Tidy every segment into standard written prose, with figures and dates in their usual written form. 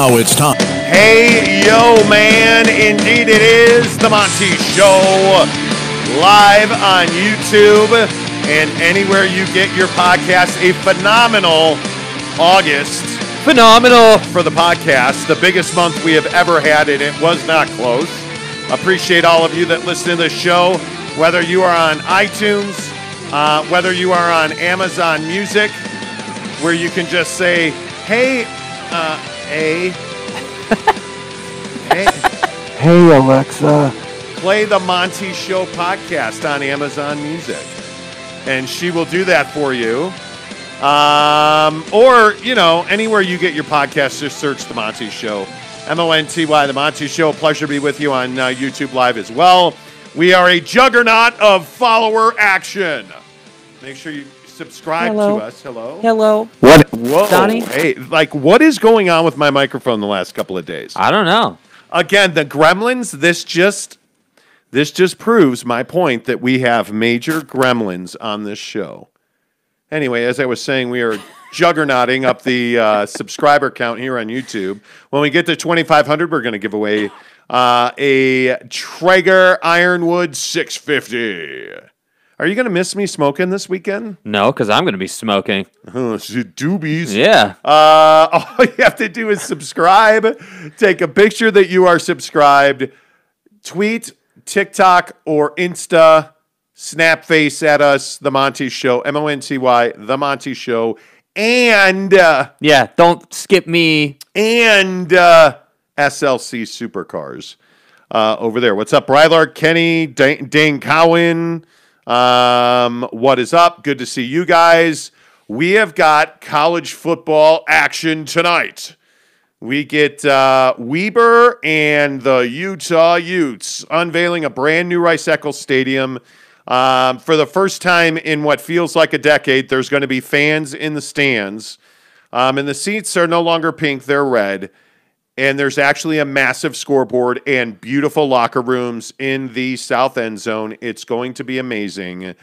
Now it's time. Hey, yo, man. Indeed, it is the Monty Show. Live on YouTube and anywhere you get your podcast. A phenomenal August. Phenomenal. For the podcast. The biggest month we have ever had, and it was not close. Appreciate all of you that listen to the show, whether you are on iTunes, whether you are on Amazon Music, where you can just say, hey, Hey, Alexa. Play the Monty Show podcast on Amazon Music. And she will do that for you. Or, you know, anywhere you get your podcast, just search The Monty Show. MONTY, The Monty Show. Pleasure to be with you on YouTube Live as well. We are a juggernaut of follower action. Make sure you subscribe to us. Hello. Hello. What? Whoa. Donnie? Hey, like, what is going on with my microphone the last couple of days? I don't know. Again, the gremlins, this just proves my point that we have major gremlins on this show. Anyway, as I was saying, we are juggernauting up the subscriber count here on YouTube. When we get to 2,500, we're going to give away a Traeger Ironwood 650. Are you going to miss me smoking this weekend? No, because I'm going to be smoking. Doobies. Yeah. All you have to do is subscribe. Take a picture that you are subscribed. Tweet, TikTok, or Insta. Snap face at us, The Monty Show. MONTY, The Monty Show. And... yeah, don't skip me. And SLC Supercars over there. What's up, Brylark, Kenny, Dane Cowan? What is up? Good to see you guys. We have got college football action tonight. We get Weber and the Utah Utes unveiling a brand new Rice Eccles Stadium. For the first time in what feels like a decade, there's going to be fans in the stands. And the seats are no longer pink, they're red. And there's actually a massive scoreboard and beautiful locker rooms in the south end zone. It's going to be amazing.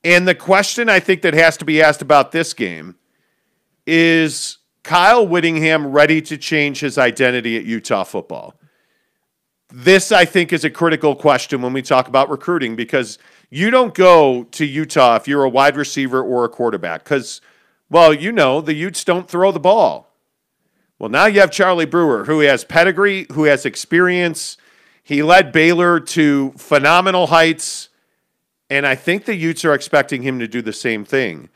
And the question I think that has to be asked about this game is Kyle Whittingham ready to change his identity at Utah football? This, I think, is a critical question when we talk about recruiting, because you don't go to Utah if you're a wide receiver or a quarterback because, well, you know, the Utes don't throw the ball. Well, now you have Charlie Brewer, who has pedigree, who has experience. He led Baylor to phenomenal heights, and I think the Utes are expecting him to do the same thing.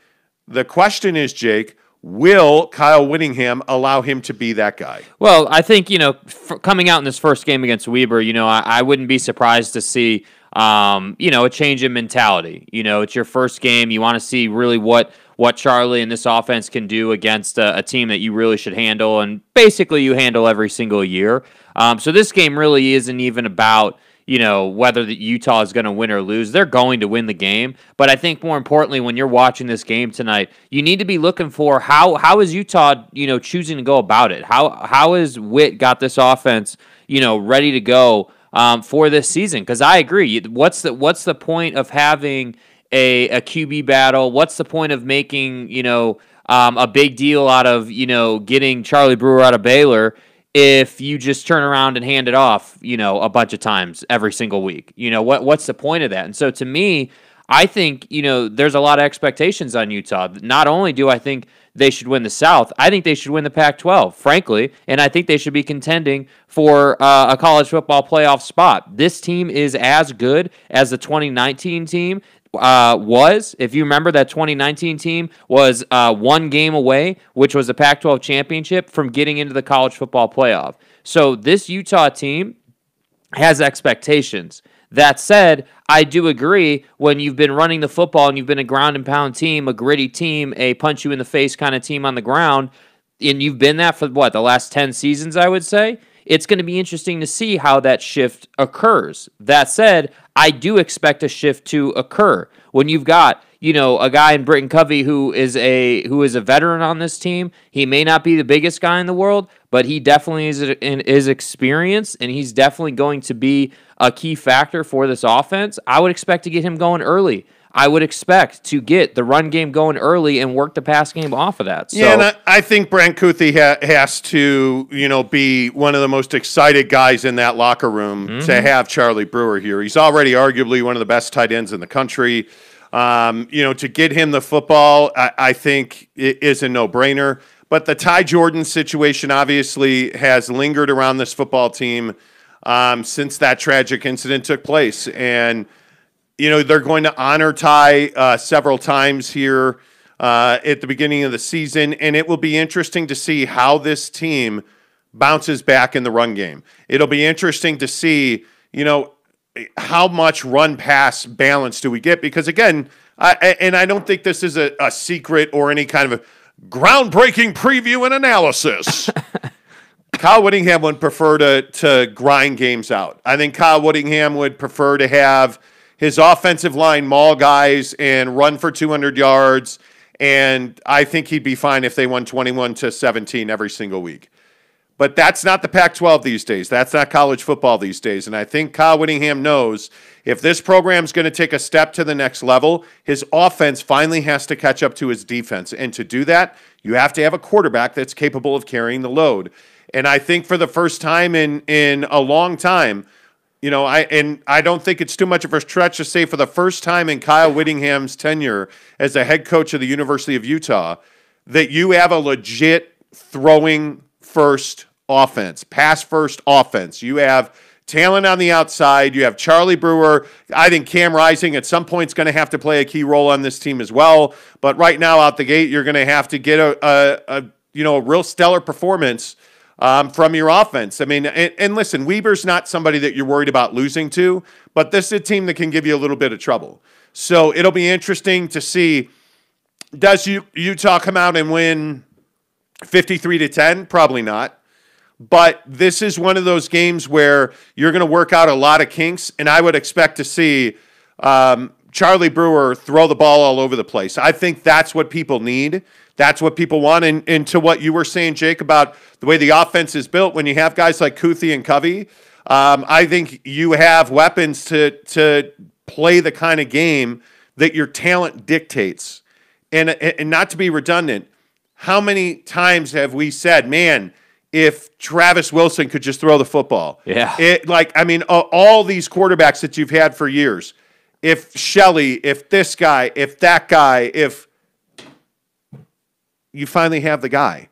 The question is, Jake, will Kyle Whittingham allow him to be that guy? Well, I think, you know, coming out in this first game against Weber, you know, I wouldn't be surprised to see, you know, a change in mentality. You know, it's your first game. You want to see really what Charlie and this offense can do against a team that you really should handle, and basically you handle every single year. So this game really isn't even about, you know, whether the Utah is going to win or lose. They're going to win the game. But I think more importantly, when you're watching this game tonight, you need to be looking for how is Utah, you know, choosing to go about it? How has Witt got this offense, you know, ready to go for this season? Because I agree. What's the point of having a QB battle? What's the point of making, you know, a big deal out of, you know, getting Charlie Brewer out of Baylor if you just turn around and hand it off, you know, a bunch of times every single week? You know, what's the point of that? And so to me, I think, you know, there's a lot of expectations on Utah. Not only do I think they should win the South, I think they should win the Pac-12, frankly, and I think they should be contending for a college football playoff spot. This team is as good as the 2019 team was. If you remember, that 2019 team was one game away, which was a Pac-12 championship, from getting into the college football playoff. So this Utah team has expectations. That said, I do agree, when you've been running the football and you've been a ground and pound team, a gritty team, a punch you in the face kind of team on the ground, and you've been that for the last 10 seasons, I would say, it's going to be interesting to see how that shift occurs. That said, I do expect a shift to occur when you've got, you know, a guy in Britton Covey who is a veteran on this team. He may not be the biggest guy in the world, but he definitely is experienced, and he's definitely going to be a key factor for this offense. I would expect to get him going early. I would expect to get the run game going early and work the pass game off of that. So, yeah, and I think Brant Kuthi has to, be one of the most excited guys in that locker room to have Charlie Brewer here. He's already arguably one of the best tight ends in the country. To get him the football, I think it is a no-brainer. But the Ty Jordan situation obviously has lingered around this football team since that tragic incident took place. And, they're going to honor Ty several times here at the beginning of the season. And it will be interesting to see how this team bounces back in the run game. It'll be interesting to see, how much run-pass balance do we get? Because, again, I don't think this is a secret or any kind of groundbreaking preview and analysis. Kyle Whittingham would prefer to grind games out. I think Kyle Whittingham would prefer to have his offensive line maul guys and run for 200 yards, and I think he'd be fine if they won 21-17 every single week. But that's not the Pac-12 these days. That's not college football these days. And I think Kyle Whittingham knows if this program's going to take a step to the next level, his offense finally has to catch up to his defense. And to do that, you have to have a quarterback that's capable of carrying the load. And I think for the first time in a long time, I don't think it's too much of a stretch to say for the first time in Kyle Whittingham's tenure as a head coach of the University of Utah, that you have a legit throwing first offense, pass first offense. You have talent on the outside. You have Charlie Brewer. I think Cam Rising at some point is going to have to play a key role on this team as well. But right now out the gate, you're going to have to get a real stellar performance from your offense. I mean, and listen, Weber's not somebody that you're worried about losing to, but this is a team that can give you a little bit of trouble. So it'll be interesting to see, does Utah come out and win 53-10? Probably not. But this is one of those games where you're going to work out a lot of kinks, and I would expect to see Charlie Brewer throw the ball all over the place. I think that's what people need. That's what people want. And to what you were saying, Jake, about the way the offense is built, when you have guys like Kuthi and Covey, I think you have weapons to play the kind of game that your talent dictates. And not to be redundant, how many times have we said, man, if Travis Wilson could just throw the football? Yeah. All these quarterbacks that you've had for years, if Shelley, if this guy, if that guy, if you finally have the guy.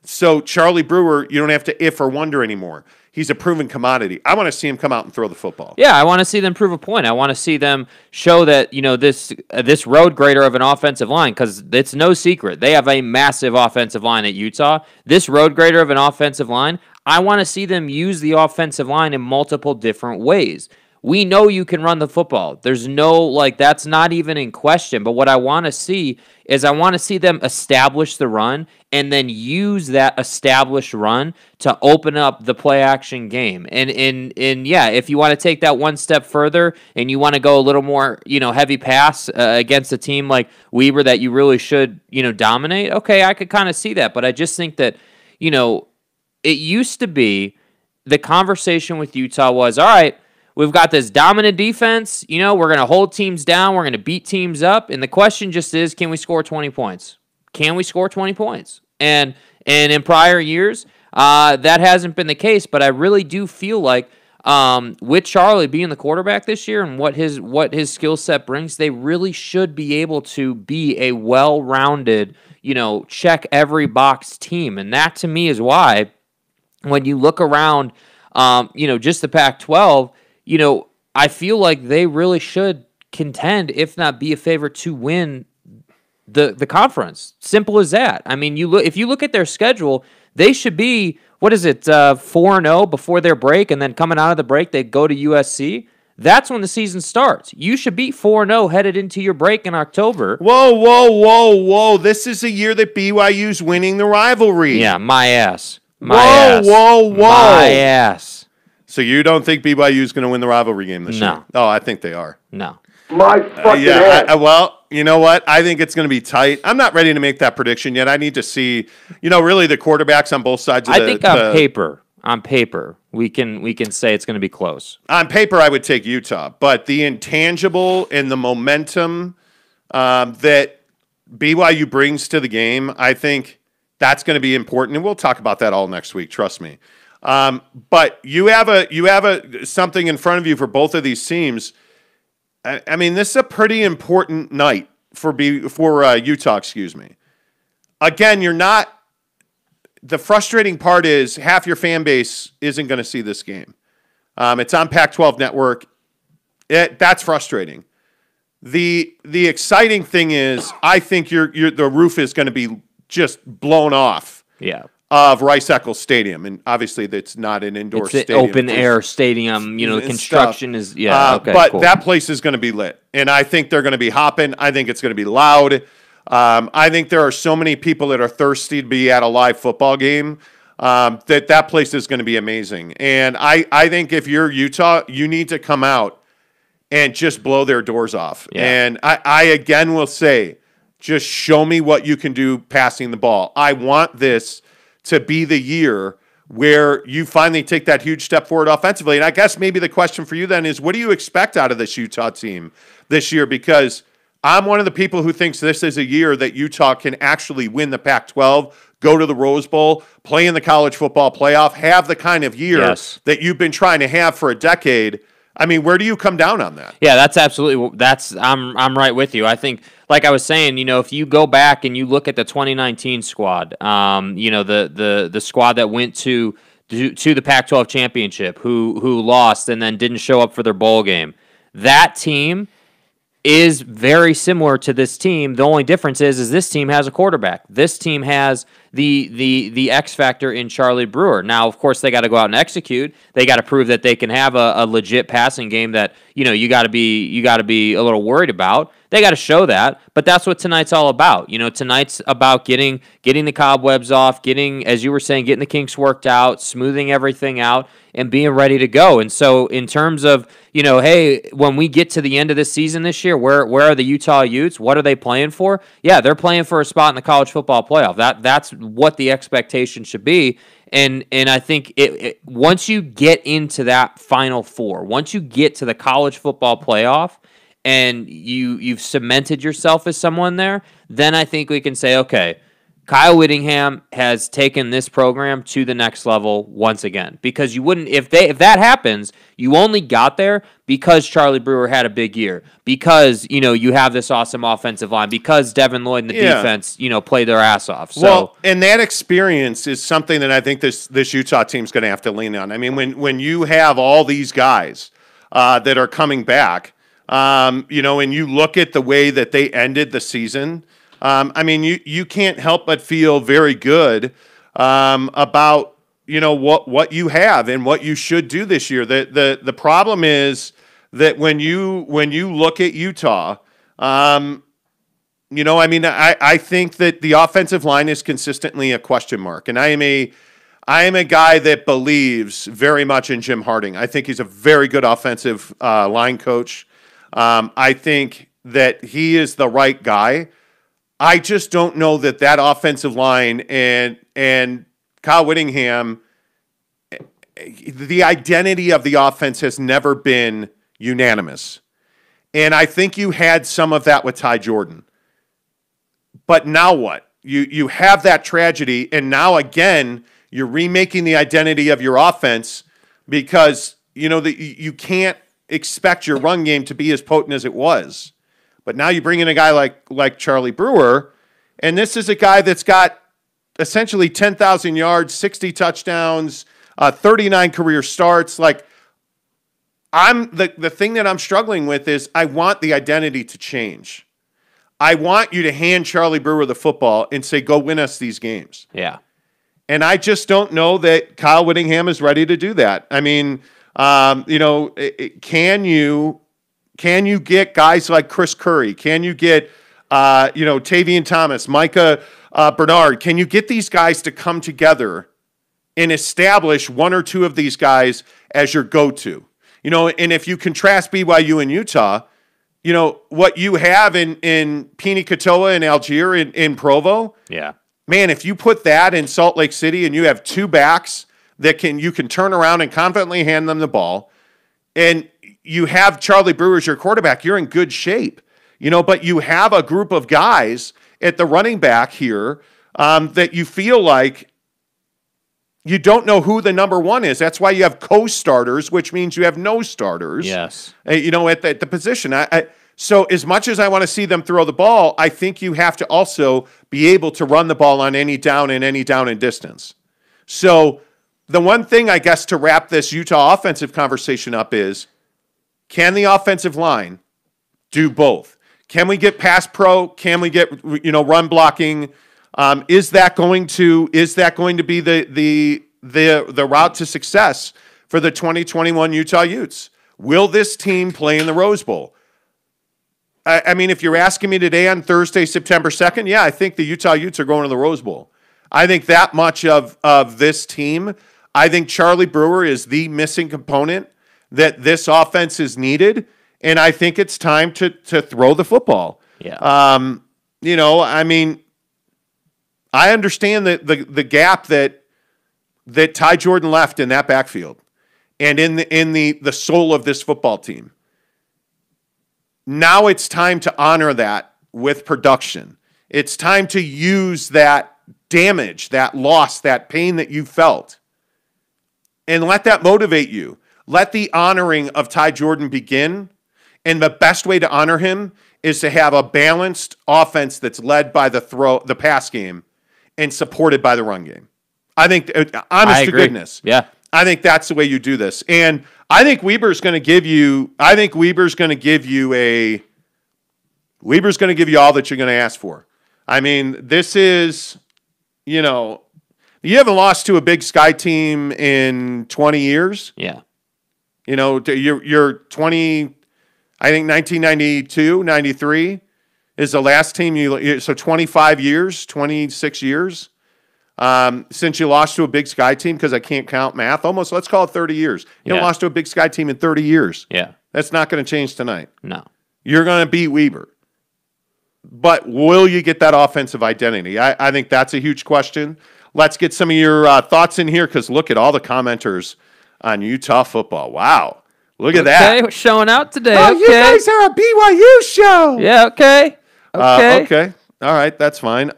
So Charlie Brewer, you don't have to if or wonder anymore. He's a proven commodity. I want to see him come out and throw the football. Yeah, I want to see them prove a point. I want to see them show that, this road grader of an offensive line, because it's no secret. They have a massive offensive line at Utah. This road grader of an offensive line, I want to see them use the offensive line in multiple different ways. We know you can run the football. There's that's not even in question. But what I want to see is I want to see them establish the run and then use that established run to open up the play action game. And if you want to take that one step further and you want to go a little more, heavy pass against a team like Weber that you really should, dominate. Okay, I could kind of see that. But I just think that, it used to be the conversation with Utah was, all right, we've got this dominant defense. We're going to hold teams down. We're going to beat teams up. And the question just is, can we score 20 points? Can we score 20 points? And in prior years, that hasn't been the case. But I really do feel like with Charlie being the quarterback this year and what his skill set brings, they really should be able to be a well-rounded, check every box team. And that to me is why when you look around, just the Pac-12, I feel like they really should contend, if not be a favorite to win the conference. Simple as that. I mean, if you look at their schedule, they should be, 4-0 before their break, and then coming out of the break, they go to USC. That's when the season starts. You should be 4-0 headed into your break in October. Whoa. This is a year that BYU's winning the rivalry. Yeah, my ass. Whoa. My ass. So you don't think BYU is going to win the rivalry game this year? No. Oh, I think they are. No. My fucking ass. Well, you know what? I think it's going to be tight. I'm not ready to make that prediction yet. I need to see, really the quarterbacks on both sides of I think on paper, we can say it's going to be close. On paper, I would take Utah, but the intangible and the momentum that BYU brings to the game, I think that's going to be important, and we'll talk about that all next week. Trust me. But you have something in front of you for both of these teams. I mean, this is a pretty important night for Utah. Excuse me. Again, you're not. The frustrating part is half your fan base isn't going to see this game. It's on Pac-12 Network. That's frustrating. The exciting thing is, I think the roof is going to be just blown off. Yeah. Of Rice Eccles Stadium, and obviously that's not an indoor stadium. It's an open air stadium. You know, the construction is okay, but cool. That place is going to be lit, and I think they're going to be hopping. I think it's going to be loud. I think there are so many people that are thirsty to be at a live football game that place is going to be amazing. And I think if you're Utah, you need to come out and just blow their doors off. Yeah. And I again will say, just show me what you can do passing the ball. I want this to be the year where you finally take that huge step forward offensively. And I guess maybe the question for you then is, what do you expect out of this Utah team this year? Because I'm one of the people who thinks this is a year that Utah can actually win the Pac-12, go to the Rose Bowl, play in the college football playoff, have the kind of year that you've been trying to have for a decade. I mean, where do you come down on that? Yeah, I'm right with you. I think, like I was saying, you know, if you go back and you look at the 2019 squad, you know, the squad that went to the Pac-12 championship, who lost and then didn't show up for their bowl game, that team is very similar to this team. The only difference is this team has a quarterback. This team has the X factor in Charlie Brewer. Now, of course, they got to go out and execute. They got to prove that they can have a legit passing game that, you know, you got to be a little worried about. They got to show that, but that's what tonight's all about. You know, tonight's about getting the cobwebs off, as you were saying, getting the kinks worked out, smoothing everything out, and being ready to go. And so in terms of, you know, hey, when we get to the end of this season this year, where are the Utah Utes? What are they playing for? Yeah, they're playing for a spot in the college football playoff. That's what the expectation should be. And I think once you get into that Final Four, once you get to the college football playoff, and you've cemented yourself as someone there, then I think we can say, okay, Kyle Whittingham has taken this program to the next level once again. Because you wouldn't, if that happens, you only got there because Charlie Brewer had a big year, because, you know, you have this awesome offensive line, because Devin Lloyd and the defense, you know, played their ass off. So, well, and that experience is something that I think this Utah team's going to have to lean on. I mean, when you have all these guys that are coming back, you know, and you look at the way that they ended the season, I mean, you can't help but feel very good about, you know, what you have and what you should do this year. The problem is that when you look at Utah, you know, I mean, I think that the offensive line is consistently a question mark, and I am a guy that believes very much in Jim Harding. I think he's a very good offensive line coach. I think that he is the right guy. I just don't know that offensive line and Kyle Whittingham, the identity of the offense has never been unanimous. And I think you had some of that with Ty Jordan. But now what? You have that tragedy, and now again, you're remaking the identity of your offense because, you know, you can't expect your run game to be as potent as it was. But now you bring in a guy like Charlie Brewer, and this is a guy that's got essentially 10,000 yards, 60 touchdowns, 39 career starts. Like, the thing that I'm struggling with is I want the identity to change. I want you to hand Charlie Brewer the football and say, go win us these games. Yeah. And I just don't know that Kyle Whittingham is ready to do that. I mean, you know, can you get guys like Chris Curry? Can you get, you know, Tavian Thomas, Micah Bernard? Can you get these guys to come together and establish one or two of these guys as your go-to? You know, and if you contrast BYU and Utah, you know, what you have in Pini Katoa and Algier in Provo. Yeah. Man, if you put that in Salt Lake City and you have two backs that you can turn around and confidently hand them the ball, and you have Charlie Brewer as your quarterback, you're in good shape. but you have a group of guys at the running back here that you feel like you don't know who the number one is. That's why you have co-starters, which means you have no starters. Yes. At the position. So as much as I want to see them throw the ball, I think you have to also be able to run the ball on any down and distance. So the one thing, I guess, to wrap this Utah offensive conversation up is, can the offensive line do both? Can we get pass pro? Can we get run blocking? Is that going to be the route to success for the 2021 Utah Utes? Will this team play in the Rose Bowl? I mean, if you're asking me today on Thursday, September 2nd, yeah, I think the Utah Utes are going to the Rose Bowl. I think that much of this team, I think Charlie Brewer is the missing component that this offense is needed, and I think it's time to throw the football. Yeah. I mean, I understand the gap that Ty Jordan left in that backfield and in the soul of this football team. Now it's time to honor that with production. It's time to use that damage, that loss, that pain that you felt, and let that motivate you. Let the honoring of Ty Jordan begin, and the best way to honor him is to have a balanced offense that's led by the pass game and supported by the run game. I think, honest to goodness, yeah, I think that's the way you do this. And I think Weber's going to give you all that you're going to ask for. I mean, this is, you haven't lost to a Big Sky team in 20 years. Yeah. You're 20, I think 1992, 93 is the last team so 25 years, 26 years since you lost to a Big Sky team, because I can't count math. Almost, let's call it 30 years. You haven't lost to a Big Sky team in 30 years. Yeah. That's not going to change tonight. No. You're going to beat Weber. But will you get that offensive identity? I think that's a huge question. Let's get some of your thoughts in here, because look at all the commenters on Utah football. Wow. Look at that. Okay, we're showing out today. Oh, you guys are a BYU show. Yeah, okay. Okay. All right, that's fine.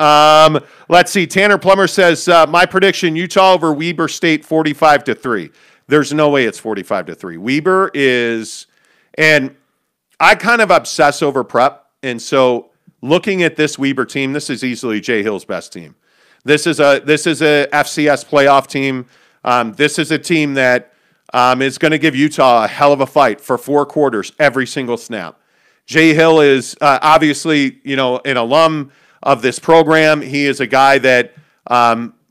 Let's see. Tanner Plummer says, my prediction, Utah over Weber State 45-3. There's no way it's 45-3. Weber is, and I kind of obsess over prep, and so looking at this Weber team, this is easily Jay Hill's best team. This is a FCS playoff team. This is a team that is going to give Utah a hell of a fight for 4 quarters every single snap. Jay Hill is obviously, an alum of this program. He is a guy that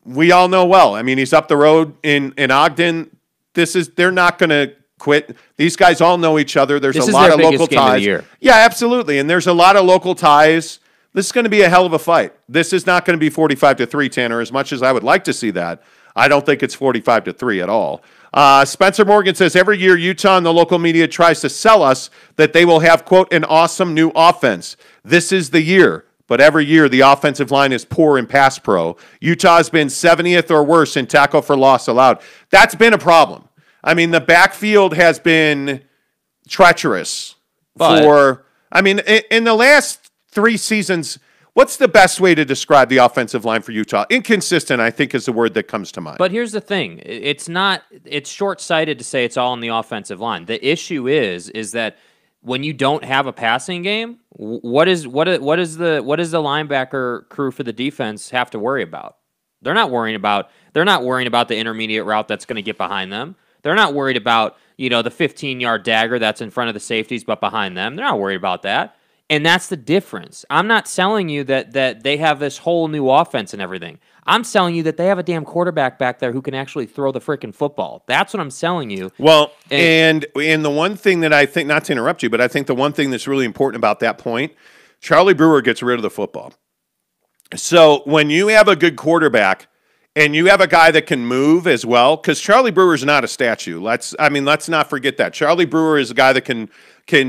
we all know well. I mean, he's up the road in Ogden. They're not going to quit. These guys all know each other. There's a lot of local ties. Yeah, absolutely. And there's a lot of local ties. This is going to be a hell of a fight. This is not going to be 45-3, Tanner, as much as I would like to see that. I don't think it's 45-3 at all. Spencer Morgan says, every year Utah and the local media tries to sell us that they will have, quote, an awesome new offense. This is the year. But every year the offensive line is poor in pass pro. Utah has been 70th or worse in tackle for loss allowed. That's been a problem. I mean, the backfield has been treacherous in the last 3 seasons. What's the best way to describe the offensive line for Utah? Inconsistent, I think, is the word that comes to mind. But here's the thing. It's short-sighted to say it's all on the offensive line. The issue is that when you don't have a passing game, what does the linebacker crew for the defense have to worry about? They're not worrying about the intermediate route that's going to get behind them. They're not worried about, the 15-yard dagger that's in front of the safeties but behind them. They're not worried about that. And that's the difference. I'm not selling you that they have this whole new offense and everything. I'm selling you that they have a damn quarterback back there who can actually throw the freaking football. That's what I'm selling you. Well, and the one thing that I think, not to interrupt you, but I think the one thing that's really important about that point, Charlie Brewer gets rid of the football. So when you have a good quarterback and you have a guy that can move as well, because Charlie Brewer is not a statue. Let's not forget that. Charlie Brewer is a guy that can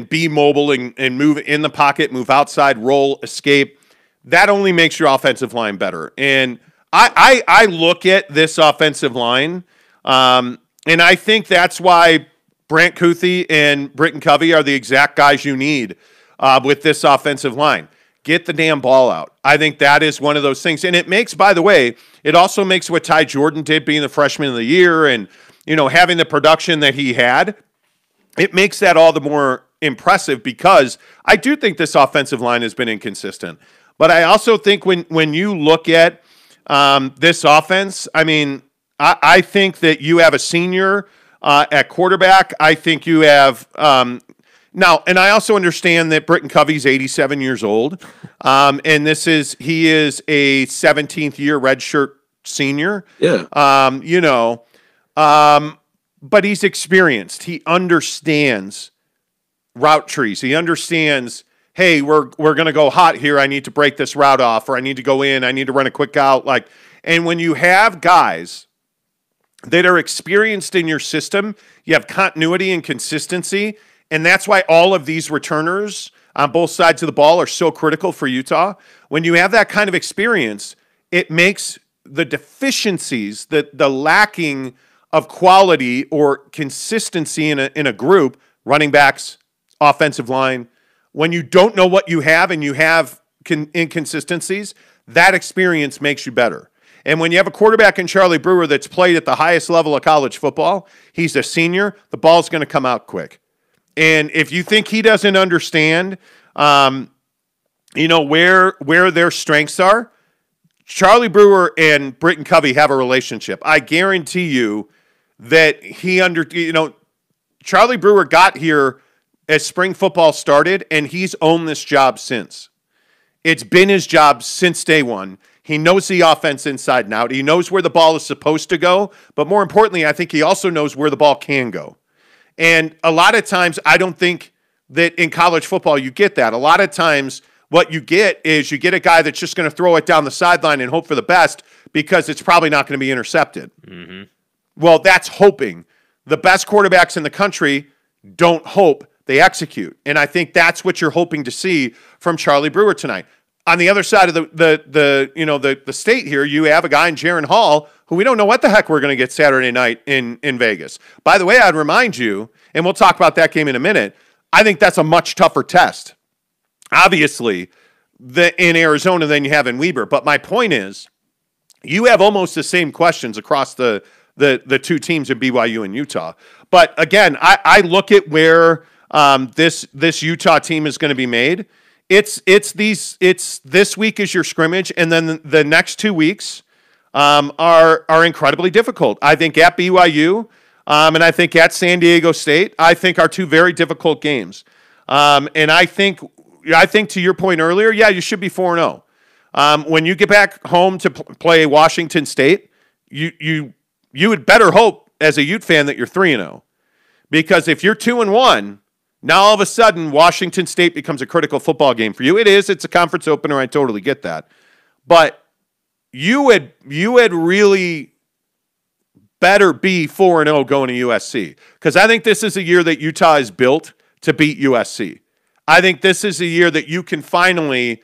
be mobile and move in the pocket, move outside, roll, escape. That only makes your offensive line better. And I look at this offensive line, and I think that's why Brant Kuthi and Britton Covey are the exact guys you need with this offensive line. Get the damn ball out. I think that is one of those things. And it makes, by the way, it also makes what Ty Jordan did being the freshman of the year and, having the production that he had. It makes that all the more impressive because I do think this offensive line has been inconsistent. But I also think when you look at this offense, I think that you have a senior at quarterback. I think you have now, and I also understand that Britton Covey's 87 years old, and he is a 17th year redshirt senior. Yeah. But he's experienced. He understands route trees. He understands, hey, we're going to go hot here. I need to break this route off, or I need to go in. I need to run a quick out. And when you have guys that are experienced in your system, you have continuity and consistency, and that's why all of these returners on both sides of the ball are so critical for Utah. When you have that kind of experience, it makes the deficiencies, the lacking of quality or consistency in a group, running backs, offensive line, when you don't know what you have and you have inconsistencies, that experience makes you better. And when you have a quarterback in Charlie Brewer that's played at the highest level of college football, he's a senior, the ball's going to come out quick. And if you think he doesn't understand, where their strengths are, Charlie Brewer and Britton Covey have a relationship. I guarantee you that Charlie Brewer got here as spring football started, and he's owned this job since. It's been his job since day one. He knows the offense inside and out. He knows where the ball is supposed to go, but more importantly, I think he also knows where the ball can go. And a lot of times, I don't think that in college football you get that. A lot of times, what you get is you get a guy that's just going to throw it down the sideline and hope for the best because it's probably not going to be intercepted. Mm-hmm. Well, that's hoping. The best quarterbacks in the country don't hope, they execute. And I think that's what you're hoping to see from Charlie Brewer tonight. On the other side of the state here, you have a guy in Jaren Hall who we don't know what the heck we're going to get Saturday night in Vegas. By the way, I'd remind you, and we'll talk about that game in a minute, I think that's a much tougher test, obviously, in Arizona than you have in Weber. But my point is, you have almost the same questions across the two teams in BYU and Utah. But again, I look at where this Utah team is going to be made. It's this week is your scrimmage, and then the next 2 weeks are incredibly difficult. I think at BYU and I think at San Diego State, I think are two very difficult games. And I think to your point earlier, yeah, you should be 4-0. When you get back home to play Washington State, you would better hope as a Ute fan that you're 3-0, because if you're 2-1. Now, all of a sudden, Washington State becomes a critical football game for you. It's a conference opener. I totally get that. But you would really better be 4-0 going to USC, because I think this is a year that Utah is built to beat USC. I think this is a year that you can finally,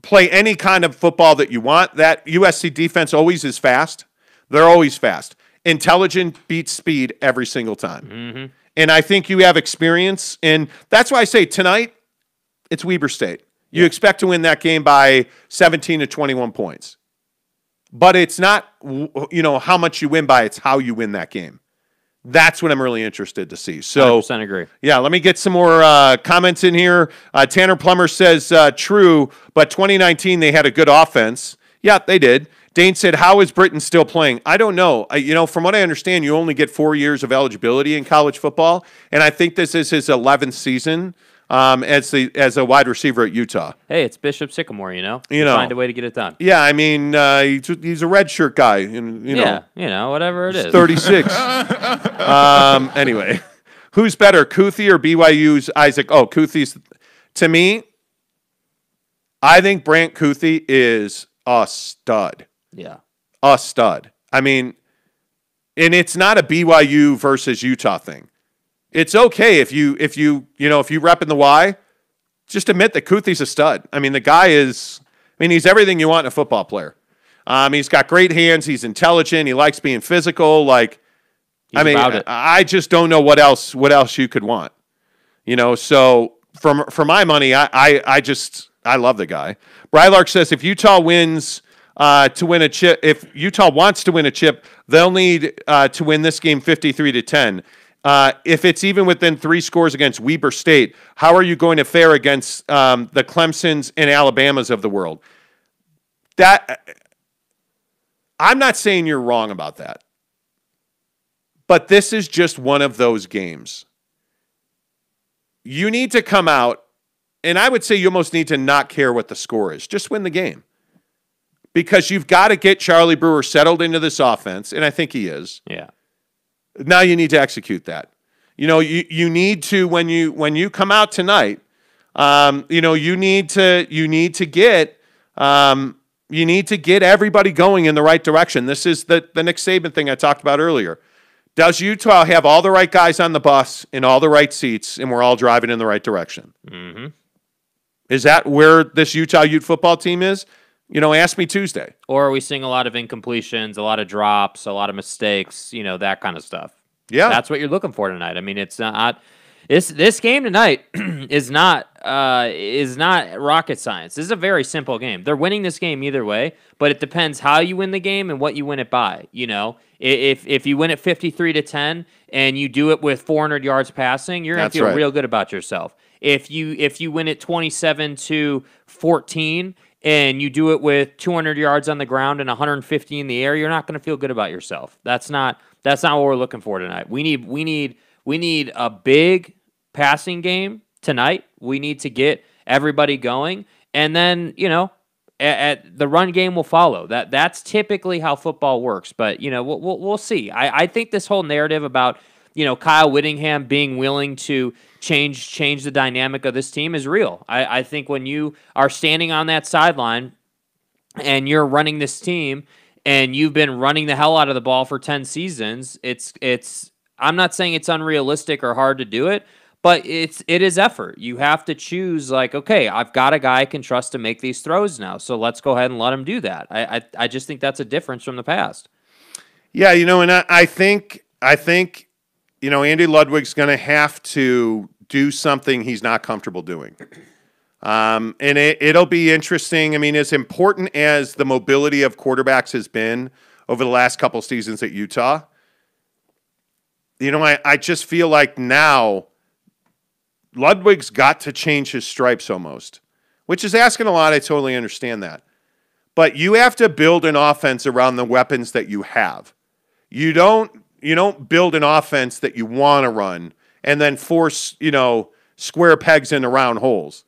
play any kind of football that you want. That USC defense always is fast. They're always fast. Intelligent beats speed every single time. Mm-hmm. And I think you have experience, and that's why I say tonight, it's Weber State. You expect to win that game by 17 to 21 points. But it's not, how much you win by, it's how you win that game. That's what I'm really interested to see. So, 100% agree. Yeah, let me get some more comments in here. Tanner Plummer says, true, but 2019 they had a good offense. Yeah, they did. Dane said, how is Britton still playing? I don't know. From what I understand, you only get 4 years of eligibility in college football, and I think this is his 11th season as a wide receiver at Utah. Hey, it's Bishop Sycamore, find a way to get it done. Yeah, he's a redshirt guy. Whatever it is. 36. Anyway, who's better, Kuthi or BYU's Isaac? Oh, Kuthi's. To me, I think Brant Kuthi is a stud. Yeah. A stud. And it's not a BYU versus Utah thing. It's okay if you rep in the Y, just admit that Kuthi's a stud. The guy is, he's everything you want in a football player. He's got great hands, he's intelligent, he likes being physical, I just don't know what else you could want. So for my money, I love the guy. Brylark says if Utah wins to win a chip, if Utah wants to win a chip, they'll need to win this game 53-10. If it's even within 3 scores against Weber State, how are you going to fare against the Clemsons and Alabamas of the world? I'm not saying you're wrong about that, but this is just one of those games. You need to come out, and I would say you almost need to not care what the score is. Just win the game. Because you've got to get Charlie Brewer settled into this offense, and I think he is. Yeah. Now you need to execute that. You need to when you come out tonight. You need to get everybody going in the right direction. This is the Nick Saban thing I talked about earlier. Does Utah have all the right guys on the bus in all the right seats, and we're all driving in the right direction? Mm-hmm. Is that where this Utah Ute football team is? Ask me Tuesday. Or are we seeing a lot of incompletions, a lot of drops, a lot of mistakes, that kind of stuff? Yeah. That's what you're looking for tonight. I mean, it's not this game tonight is not rocket science. This is a very simple game. They're winning this game either way, but it depends how you win the game and what you win it by. If you win it 53-10 and you do it with 400 yards passing, you're going to feel real good about yourself. If you win it 27-14 and you do it with 200 yards on the ground and 150 in the air, you're not going to feel good about yourself. That's not what we're looking for tonight. We need a big passing game tonight. We need to get everybody going, and then at the run game will follow. That's typically how football works. But we'll see. I think this whole narrative about Kyle Whittingham being willing to change the dynamic of this team is real. I think when you are standing on that sideline and you're running this team and you've been running the hell out of the ball for 10 seasons, it's I'm not saying it's unrealistic or hard to do it, but it is effort. You have to choose, okay, I've got a guy I can trust to make these throws now, so let's go ahead and let him do that. I just think that's a difference from the past. Yeah, and I think Andy Ludwig's going to have to do something he's not comfortable doing. And it'll be interesting. I mean, as important as the mobility of quarterbacks has been over the last couple seasons at Utah, I just feel like now Ludwig's got to change his stripes almost, which is asking a lot. I totally understand that. But you have to build an offense around the weapons that you have. You don't build an offense that you want to run and then force, square pegs into round holes.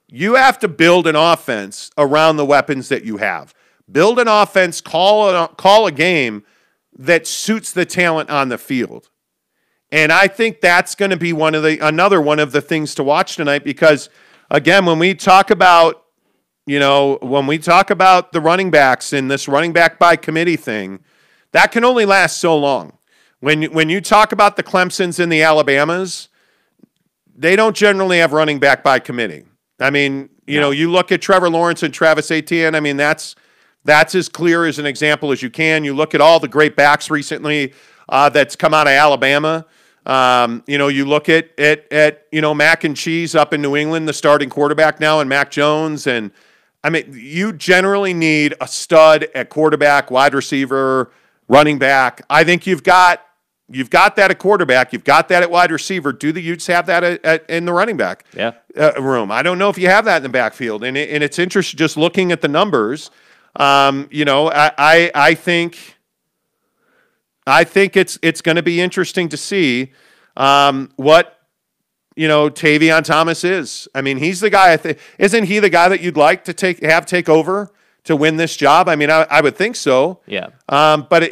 You have to build an offense around the weapons that you have. Build an offense, call a game that suits the talent on the field. And I think that's going to be another one of the things to watch tonight because, again, when we talk about the running backs and this running back by committee thing, that can only last so long. When you talk about the Clemsons and the Alabamas, they don't generally have running back by committee. I mean, you look at Trevor Lawrence and Travis Etienne. I mean, that's as clear as an example as you can. You look at all the great backs recently that's come out of Alabama. You look at Mac and Cheese up in New England, the starting quarterback now, and Mac Jones. And I mean, you generally need a stud at quarterback, wide receiver, running back. I think you've got that at quarterback. You've got that at wide receiver. Do the Utes have that in the running back room? I don't know if you have that in the backfield. And it's interesting just looking at the numbers. I think it's going to be interesting to see what Tavion Thomas is. I mean, he's the guy. Isn't he the guy that you'd like to take over to win this job? I mean, I would think so. Yeah. But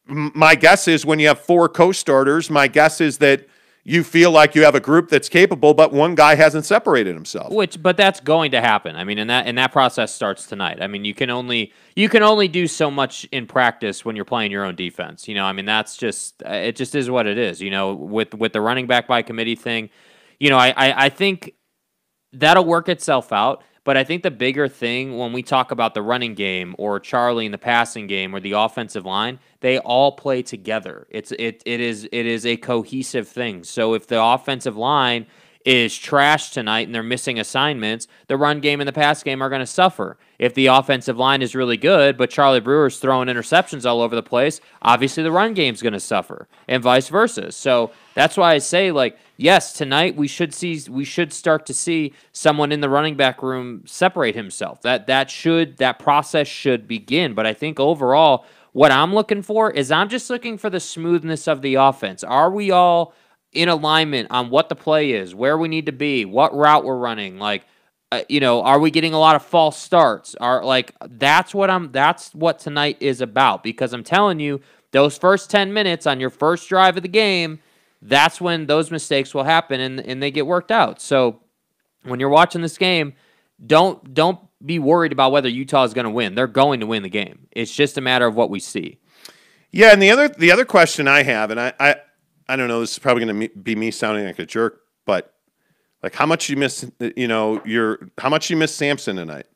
my guess is when you have 4 co-starters, my guess is that you feel like you have a group that's capable, but one guy hasn't separated himself. But that's going to happen. I mean, and that process starts tonight. I mean, you can only do so much in practice when you're playing your own defense. I mean, that's just it. Just is what it is. With the running back by committee thing, I think that'll work itself out. But I think the bigger thing when we talk about the running game or Charlie in the passing game or the offensive line, they all play together. It is a cohesive thing. So if the offensive line is trash tonight and they're missing assignments, the run game and the pass game are going to suffer. If the offensive line is really good, but Charlie Brewer's throwing interceptions all over the place, obviously the run game's going to suffer, and vice versa. So that's why I say, like, yes, tonight we should start to see someone in the running back room separate himself. That process should begin. But I think overall, what I'm looking for is I'm just looking for the smoothness of the offense. Are we all in alignment on what the play is, where we need to be, what route we're running? Like, are we getting a lot of false starts? That's what tonight is about, because I'm telling you, those first 10 minutes on your first drive of the game, that's when those mistakes will happen and they get worked out. So when you're watching this game, don't be worried about whether Utah is going to win. They're going to win the game. It's just a matter of what we see. Yeah, and the other question I have, and I don't know, this is probably going to be me sounding like a jerk, but like how much you miss Sampson tonight?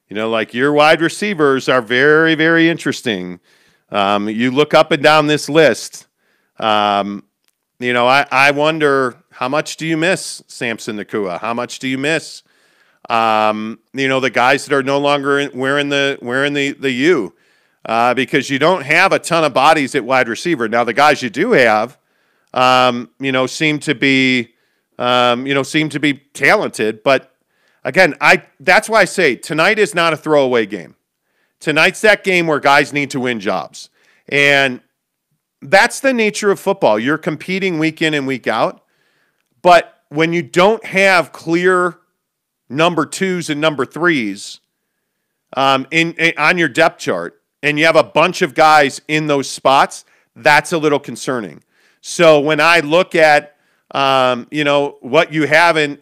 Like your wide receivers are very, very interesting. You look up and down this list. I wonder, how much do you miss Samson Nakua? How much do you miss the guys that are no longer wearing the U? Because you don't have a ton of bodies at wide receiver. Now the guys you do have seem to be talented, but again, that's why I say tonight is not a throwaway game. Tonight's that game where guys need to win jobs. And that's the nature of football. You're competing week in and week out. But when you don't have clear number 2s and number 3s on your depth chart, and you have a bunch of guys in those spots, that's a little concerning. So when I look at what you have in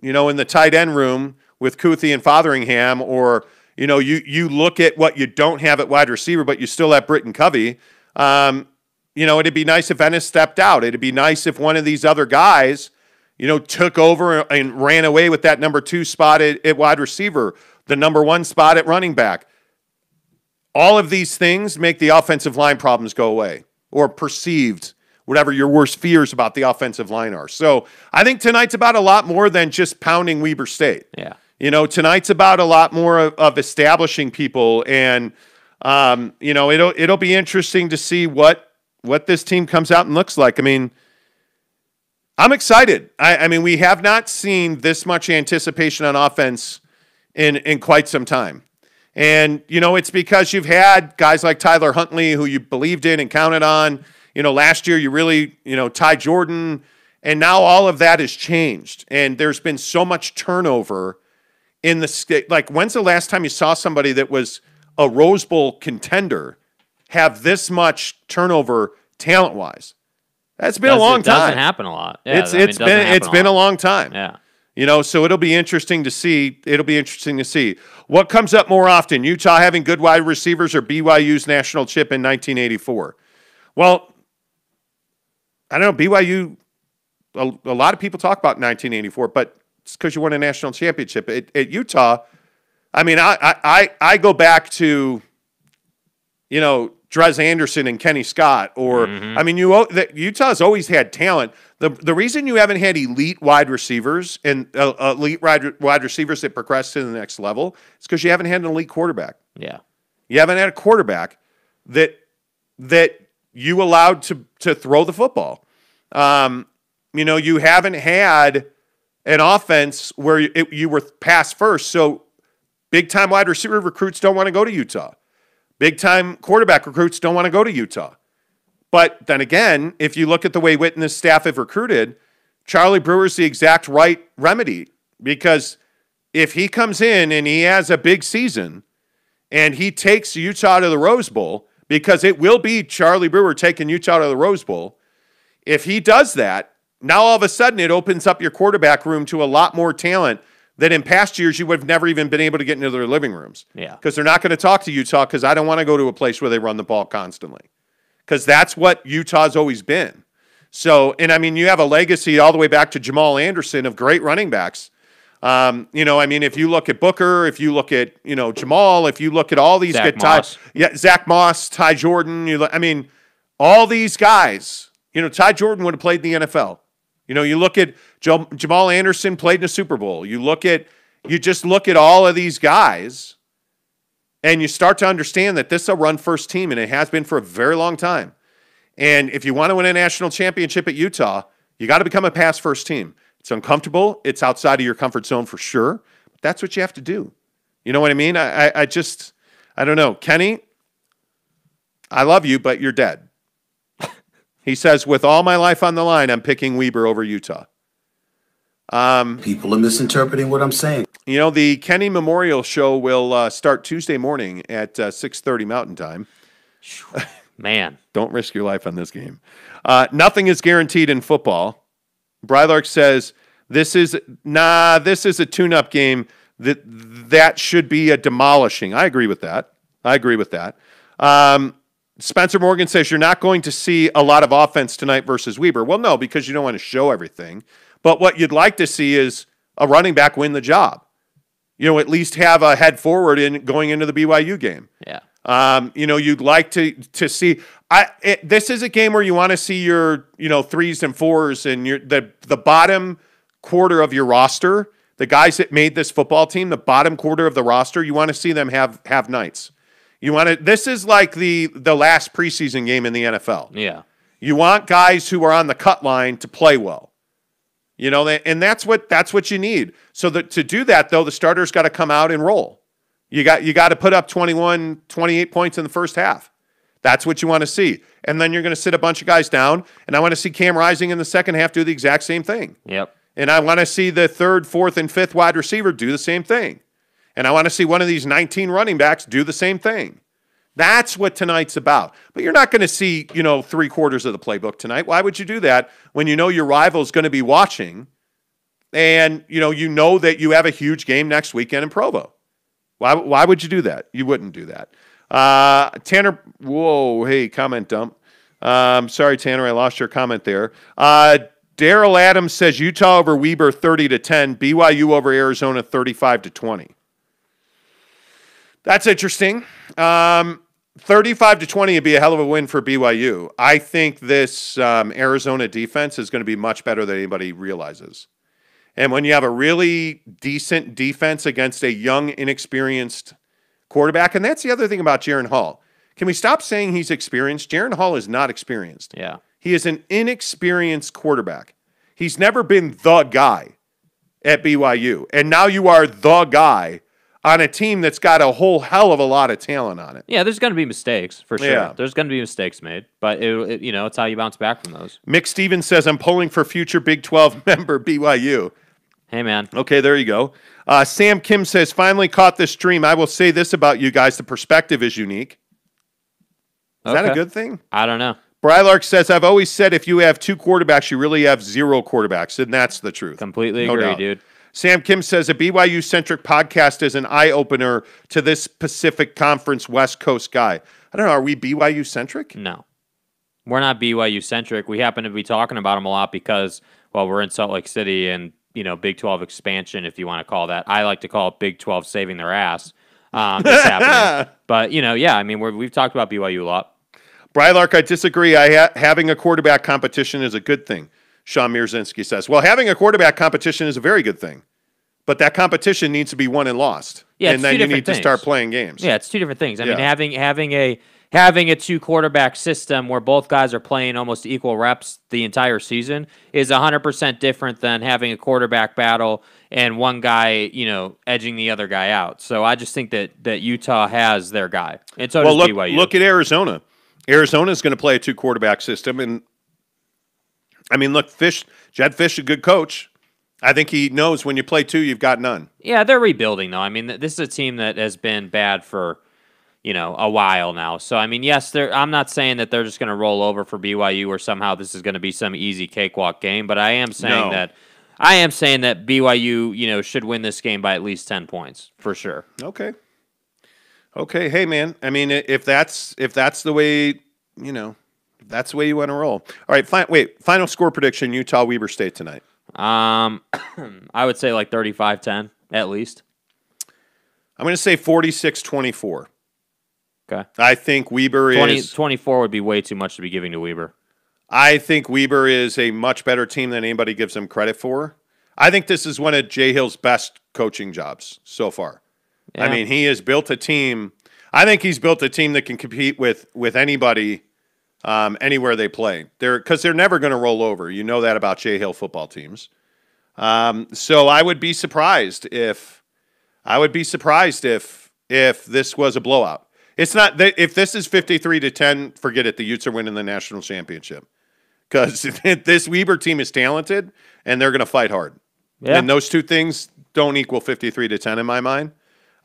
the tight end room with Kuthi and Fotheringham, or you look at what you don't have at wide receiver, but you still have Britton Covey. It'd be nice if Ennis stepped out. It'd be nice if one of these other guys, took over and ran away with that number 2 spot at wide receiver, the number 1 spot at running back. All of these things make the offensive line problems go away, or perceived, whatever your worst fears about the offensive line are. So I think tonight's about a lot more than just pounding Weber State. Yeah. Tonight's about a lot more of establishing people, and it'll be interesting to see what this team comes out and looks like. I mean, I'm excited. I mean, we have not seen this much anticipation on offense in quite some time. And, it's because you've had guys like Tyler Huntley, who you believed in and counted on. Last year you really, Ty Jordan, and now all of that has changed. And there's been so much turnover in the state. Like, when's the last time you saw somebody that was a Rose Bowl contender have this much turnover talent-wise? That's been a long time. It doesn't happen a lot. Yeah, it's been a long time. Yeah. So it'll be interesting to see. What comes up more often, Utah having good wide receivers or BYU's national chip in 1984? Well, I don't know. BYU, a lot of people talk about 1984, but it's because you won a national championship. At Utah, I mean, I go back to, Drez Anderson and Kenny Scott, or I mean, Utah's always had talent. The reason you haven't had elite wide receivers and elite wide receivers that progress to the next level is because you haven't had an elite quarterback. Yeah, you haven't had a quarterback that you allowed to throw the football. You haven't had an offense where you were pass first. So big time wide receiver recruits don't want to go to Utah. Big-time quarterback recruits don't want to go to Utah. But then again, if you look at the way Whit and his staff have recruited, Charlie Brewer's the exact right remedy. Because if he comes in and he has a big season and he takes Utah to the Rose Bowl, because it will be Charlie Brewer taking Utah to the Rose Bowl, if he does that, now all of a sudden it opens up your quarterback room to a lot more talent that in past years you would have never even been able to get into their living rooms. Yeah. Because they're not going to talk to Utah, because I don't want to go to a place where they run the ball constantly. Because that's what Utah's always been. So, and I mean, you have a legacy all the way back to Jamal Anderson of great running backs. I mean, if you look at Booker, if you look at, Jamal, if you look at all these Zach Moss, Ty Jordan, I mean, all these guys, Ty Jordan would have played in the NFL. You look at Jamal Anderson played in a Super Bowl. You just look at all of these guys, and you start to understand that this is a run-first team, and it has been for a very long time. And if you want to win a national championship at Utah, you got to become a pass-first team. It's uncomfortable. It's outside of your comfort zone for sure. But that's what you have to do. You know what I mean? I don't know. Kenny, I love you, but you're dead. He says, with all my life on the line, I'm picking Weber over Utah. People are misinterpreting what I'm saying. You know, the Kenny Memorial Show will start Tuesday morning at 6:30 Mountain Time. Man. Don't risk your life on this game. Nothing is guaranteed in football. Brylark says, this is a tune-up game that should be a demolishing. I agree with that. Spencer Morgan says, you're not going to see a lot of offense tonight versus Weber. Well, no, because you don't want to show everything. But what you'd like to see is a running back win the job. You know, at least have a head forward in going into the BYU game. Yeah. You know, you'd like to see. This is a game where you want to see your, threes and fours and the bottom quarter of your roster, the guys that made this football team, the bottom quarter of the roster. You want to see them have nights. This is like the last preseason game in the NFL. Yeah. You want guys who are on the cut line to play well. And that's what you need. So to do that, though, the starters got to come out and roll. You got to put up 21, 28 points in the first half. That's what you want to see. And then you're going to sit a bunch of guys down, and I want to see Cam Rising in the second half do the exact same thing. Yep. And I want to see the third, fourth, and fifth wide receiver do the same thing. And I want to see one of these 19 running backs do the same thing. That's what tonight's about. But you're not going to see, 3/4 of the playbook tonight. Why would you do that when you know your rival is going to be watching and, you know that you have a huge game next weekend in Provo? Why would you do that? You wouldn't do that. Tanner, whoa, hey, comment dump. Sorry, Tanner, I lost your comment there. Daryl Adams says Utah over Weber 30-10, BYU over Arizona 35-20. That's interesting. 35-20 would be a hell of a win for BYU. I think this Arizona defense is going to be much better than anybody realizes. And when you have a really decent defense against a young, inexperienced quarterback, and that's the other thing about Jaren Hall. Can we stop saying he's experienced? Jaren Hall is not experienced. Yeah. He is an inexperienced quarterback. He's never been the guy at BYU. And now you are the guy on a team that's got a whole hell of a lot of talent on it. Yeah, there's going to be mistakes, for sure. Yeah. There's going to be mistakes made, but it's how you bounce back from those. Mick Stevens says, I'm pulling for future Big 12 member BYU. Hey, man. Okay, there you go. Sam Kim says, finally caught this stream. I will say this about you guys. The perspective is unique. Is that a good thing? I don't know. Brylark says, I've always said if you have two quarterbacks, you really have zero quarterbacks, and that's the truth. Completely agree, dude. Sam Kim says, a BYU-centric podcast is an eye-opener to this Pacific Conference West Coast guy. I don't know, are we BYU-centric? No. We're not BYU-centric. We happen to be talking about them a lot because, we're in Salt Lake City and, Big 12 expansion, if you want to call that. I like to call it Big 12 saving their ass. It's happening. But, we've talked about BYU a lot. Brylark, I disagree. Having a quarterback competition is a good thing. Sean Mirzinski says, well, having a quarterback competition is a very good thing, but that competition needs to be won and lost. Yeah, and then you need to start playing games. Yeah, it's two different things. I mean, having a two quarterback system where both guys are playing almost equal reps the entire season is 100% different than having a quarterback battle and one guy, edging the other guy out. So I just think that Utah has their guy, and so does BYU. Look at Arizona. Arizona's going to play a two quarterback system, and look, Jed Fish, a good coach. I think he knows when you play two, you've got none. Yeah, they're rebuilding, though. This is a team that has been bad for, a while now. So, yes, I'm not saying that they're just going to roll over for BYU or somehow this is going to be some easy cakewalk game, but I am saying that BYU, should win this game by at least 10 points, for sure. Okay. Hey, man. If that's the way, that's the way you want to roll. All right, final score prediction, Utah-Weber State tonight. I would say like 35-10 at least. I'm going to say 46-24. Okay. I think Weber 24 would be way too much to be giving to Weber. I think Weber is a much better team than anybody gives them credit for. I think this is one of Jay Hill's best coaching jobs so far. Yeah. I mean, he has built a team. I think he's built a team that can compete with anybody anywhere they play. Because they're never going to roll over. You know that about Jay Hill football teams. So I would be surprised if this was a blowout. It's not that if this is 53-10, forget it. The Utes are winning the national championship because this Weber team is talented and they're going to fight hard. Yeah. And those two things don't equal 53-10 in my mind.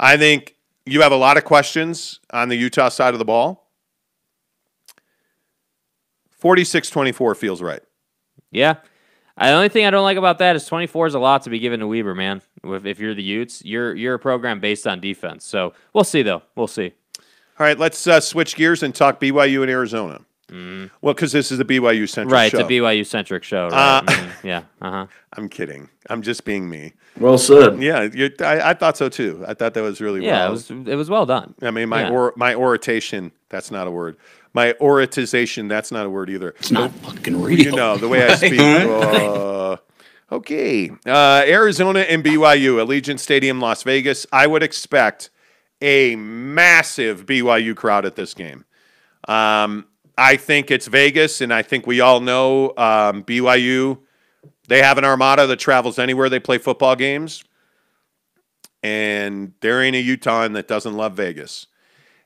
I think you have a lot of questions on the Utah side of the ball. 46-24 feels right. Yeah. The only thing I don't like about that is 24 is a lot to be given to Weber, man. If you're the Utes, you're a program based on defense. So we'll see, though. We'll see. All right, let's switch gears and talk BYU and Arizona. Well, because this is a BYU-centric show. Right, it's a BYU-centric show. Right? Yeah, I'm kidding. I'm just being me. Well said. Yeah, I thought so, too. I thought that was really well. Yeah, it was well done. I mean, my oration, that's not a word. My oratization, that's not a word either. It's not fucking real. You know, the way I speak. Okay. Arizona and BYU, Allegiant Stadium, Las Vegas. I would expect a massive BYU crowd at this game. I think it's Vegas, and I think we all know BYU, they have an armada that travels anywhere they play football games, and there ain't a Utahn that doesn't love Vegas.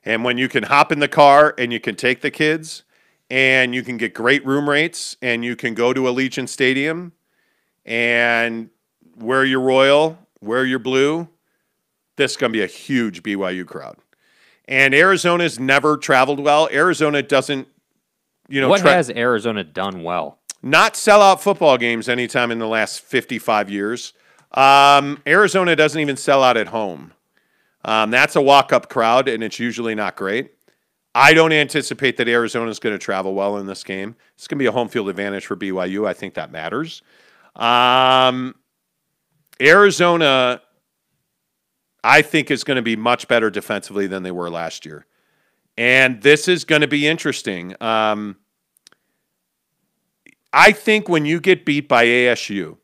And when you can hop in the car and you can take the kids and you can get great room rates and you can go to Allegiant Stadium and wear your royal, wear your blue, this is going to be a huge BYU crowd. And Arizona's never traveled well. Arizona doesn't, what has Arizona done well? Not sell out football games anytime in the last 55 years. Arizona doesn't even sell out at home. That's a walk-up crowd, and it's usually not great. I don't anticipate that Arizona's going to travel well in this game. It's going to be a home field advantage for BYU. I think that matters. Arizona, I think, is going to be much better defensively than they were last year. And this is going to be interesting. I think when you get beat by ASU,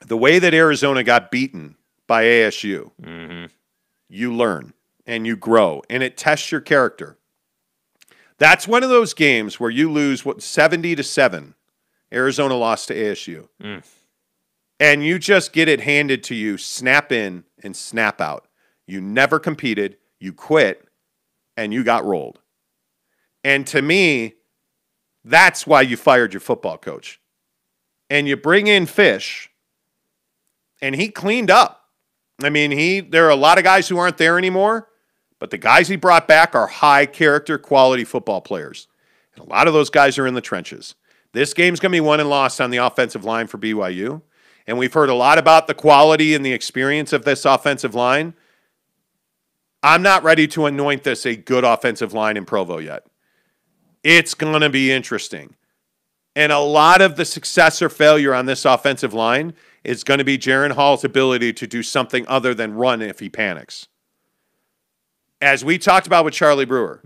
the way that Arizona got beaten by ASU, you learn and you grow, and it tests your character. That's one of those games where you lose 70-7. Arizona lost to ASU. And you just get it handed to you, snap in and snap out. You never competed, you quit, and you got rolled. And to me, that's why you fired your football coach. And you bring in Fish, and he cleaned up. I mean, there are a lot of guys who aren't there anymore, but the guys he brought back are high-character, quality football players. And a lot of those guys are in the trenches. This game's going to be won and lost on the offensive line for BYU. And we've heard a lot about the quality and the experience of this offensive line. I'm not ready to anoint this a good offensive line in Provo yet. It's going to be interesting. And a lot of the success or failure on this offensive line is going to be Jaren Hall's ability to do something other than run if he panics. As we talked about with Charlie Brewer,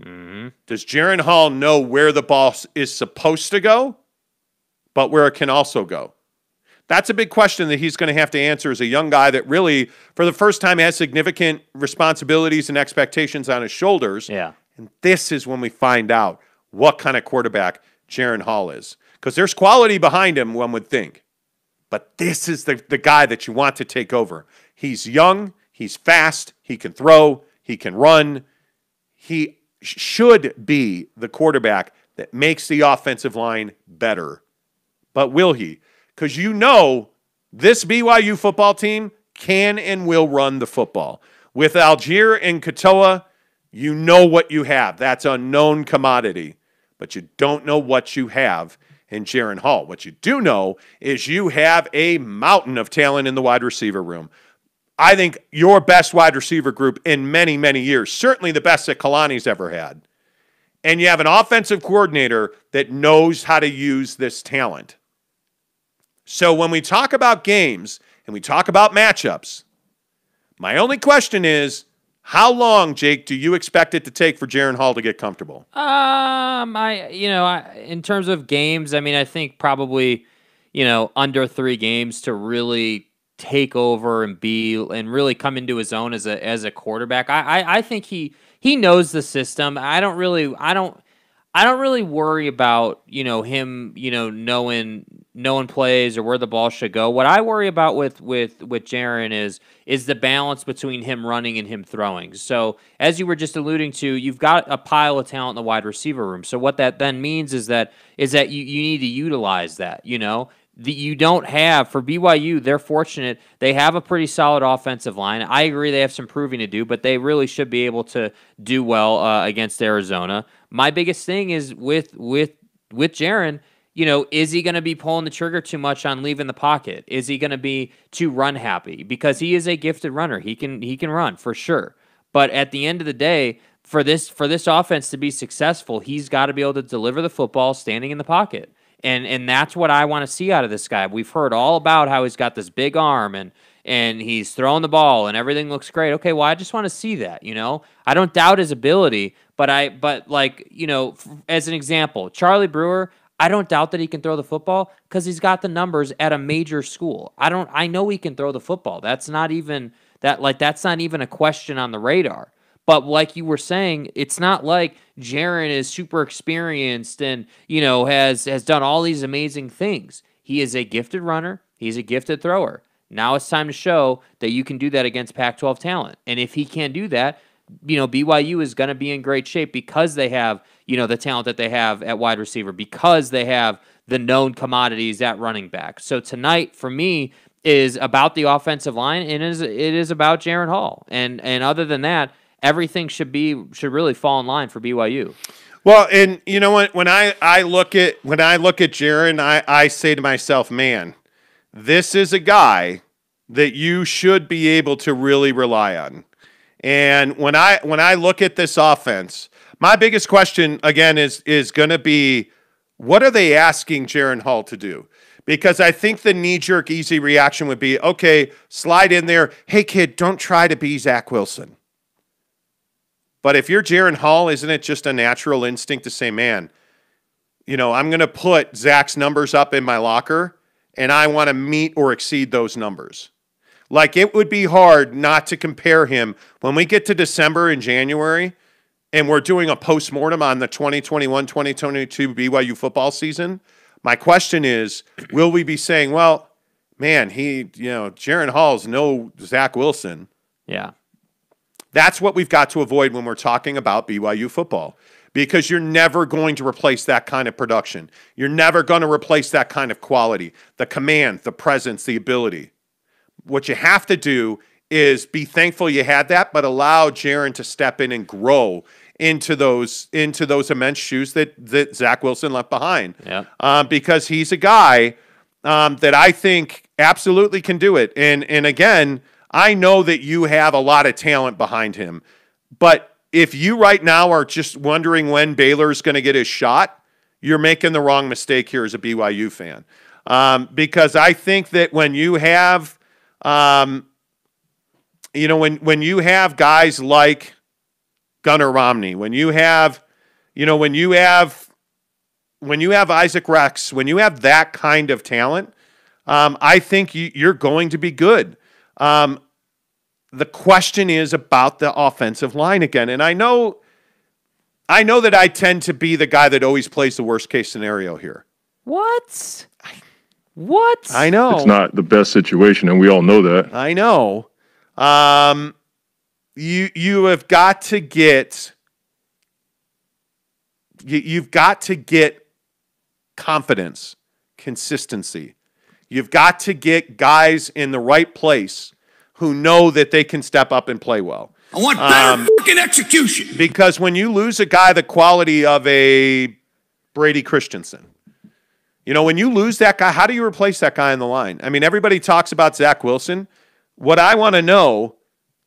does Jaren Hall know where the ball is supposed to go, but where it can also go? That's a big question that he's going to have to answer as a young guy that really, for the first time, has significant responsibilities and expectations on his shoulders. Yeah. And this is when we find out what kind of quarterback Jaren Hall is. Because there's quality behind him, one would think. But this is the guy that you want to take over. He's young, he's fast, he can throw, he can run. He should be the quarterback that makes the offensive line better. But will he? Because you know this BYU football team can and will run the football. With Algier and Katoa, you know what you have. That's a known commodity. But you don't know what you have in Jaren Hall. What you do know is you have a mountain of talent in the wide receiver room. I think your best wide receiver group in many, many years. Certainly the best that Kalani's ever had. And you have an offensive coordinator that knows how to use this talent. So when we talk about games and we talk about matchups, my only question is, How long, Jake, do you expect it to take for Jaren Hall to get comfortable? In terms of games, I mean, I think probably, under 3 games to really take over and really come into his own as a quarterback. I think he knows the system. I don't really worry about, him, knowing plays or where the ball should go. What I worry about with Jaren is the balance between him running and him throwing. So as you were just alluding to, you've got a pile of talent in the wide receiver room. So what that then means is that you need to utilize that, You don't have, for BYU, they're fortunate. They have a pretty solid offensive line. I agree they have some proving to do, but they really should be able to do well against Arizona. My biggest thing is with Jaren, is he going to be pulling the trigger too much on leaving the pocket? Is he going to be too run happy? Because he is a gifted runner. He can run for sure. But at the end of the day, for this offense to be successful, he's got to be able to deliver the football standing in the pocket. And that's what I want to see out of this guy. We've heard all about how he's got this big arm and he's throwing the ball and everything looks great. Okay, well, I just want to see that, I don't doubt his ability, but as an example, Charlie Brewer, I don't doubt that he can throw the football because he's got the numbers at a major school. I know he can throw the football. That's not even a question on the radar. But like you were saying, it's not like Jaren is super experienced and, has done all these amazing things. He is a gifted runner. He's a gifted thrower. Now it's time to show that you can do that against Pac-12 talent. And if he can do that, BYU is going to be in great shape because they have, the talent that they have at wide receiver, because they have the known commodities at running back. So tonight, for me, is about the offensive line, and it is about Jaren Hall. And other than that, everything should really fall in line for BYU. Well, and you know what? When I look at Jaren, I say to myself, man, this is a guy that you should be able to really rely on. And when I look at this offense, my biggest question again is going to be, what are they asking Jaren Hall to do? Because I think the knee-jerk easy reaction would be, okay, slide in there. Hey, kid, don't try to be Zach Wilson. But if you're Jaren Hall, isn't it just a natural instinct to say, man, I'm going to put Zach's numbers up in my locker, and I want to meet or exceed those numbers. Like, it would be hard not to compare him when we get to December and January, and we're doing a postmortem on the 2021-2022 BYU football season. My question is, will we be saying, well, man, Jaren Hall's no Zach Wilson. Yeah. That's what we've got to avoid when we're talking about BYU football, because you're never going to replace that kind of production. You're never going to replace that kind of quality, the command, the presence, the ability. What you have to do is be thankful you had that, but allow Jaren to step in and grow into those immense shoes that Zach Wilson left behind. Yeah. Because he's a guy that I think absolutely can do it. And again, I know that you have a lot of talent behind him, but if you right now are just wondering when Baylor's going to get his shot, you're making the wrong mistake here as a BYU fan. Because I think that when you have, when you have guys like Gunnar Romney, when you have Isaac Rex, when you have that kind of talent, I think you're going to be good. The question is about the offensive line again. And I know that I tend to be the guy that always plays the worst case scenario here. What? I know. It's not the best situation, and we all know that. I know. You have got to get you've got to get confidence, consistency. You've got to get guys in the right place who know that they can step up and play well. I want better fucking execution. Because when you lose a guy the quality of a Brady Christensen, when you lose that guy, how do you replace that guy on the line? I mean, everybody talks about Zach Wilson. What I want to know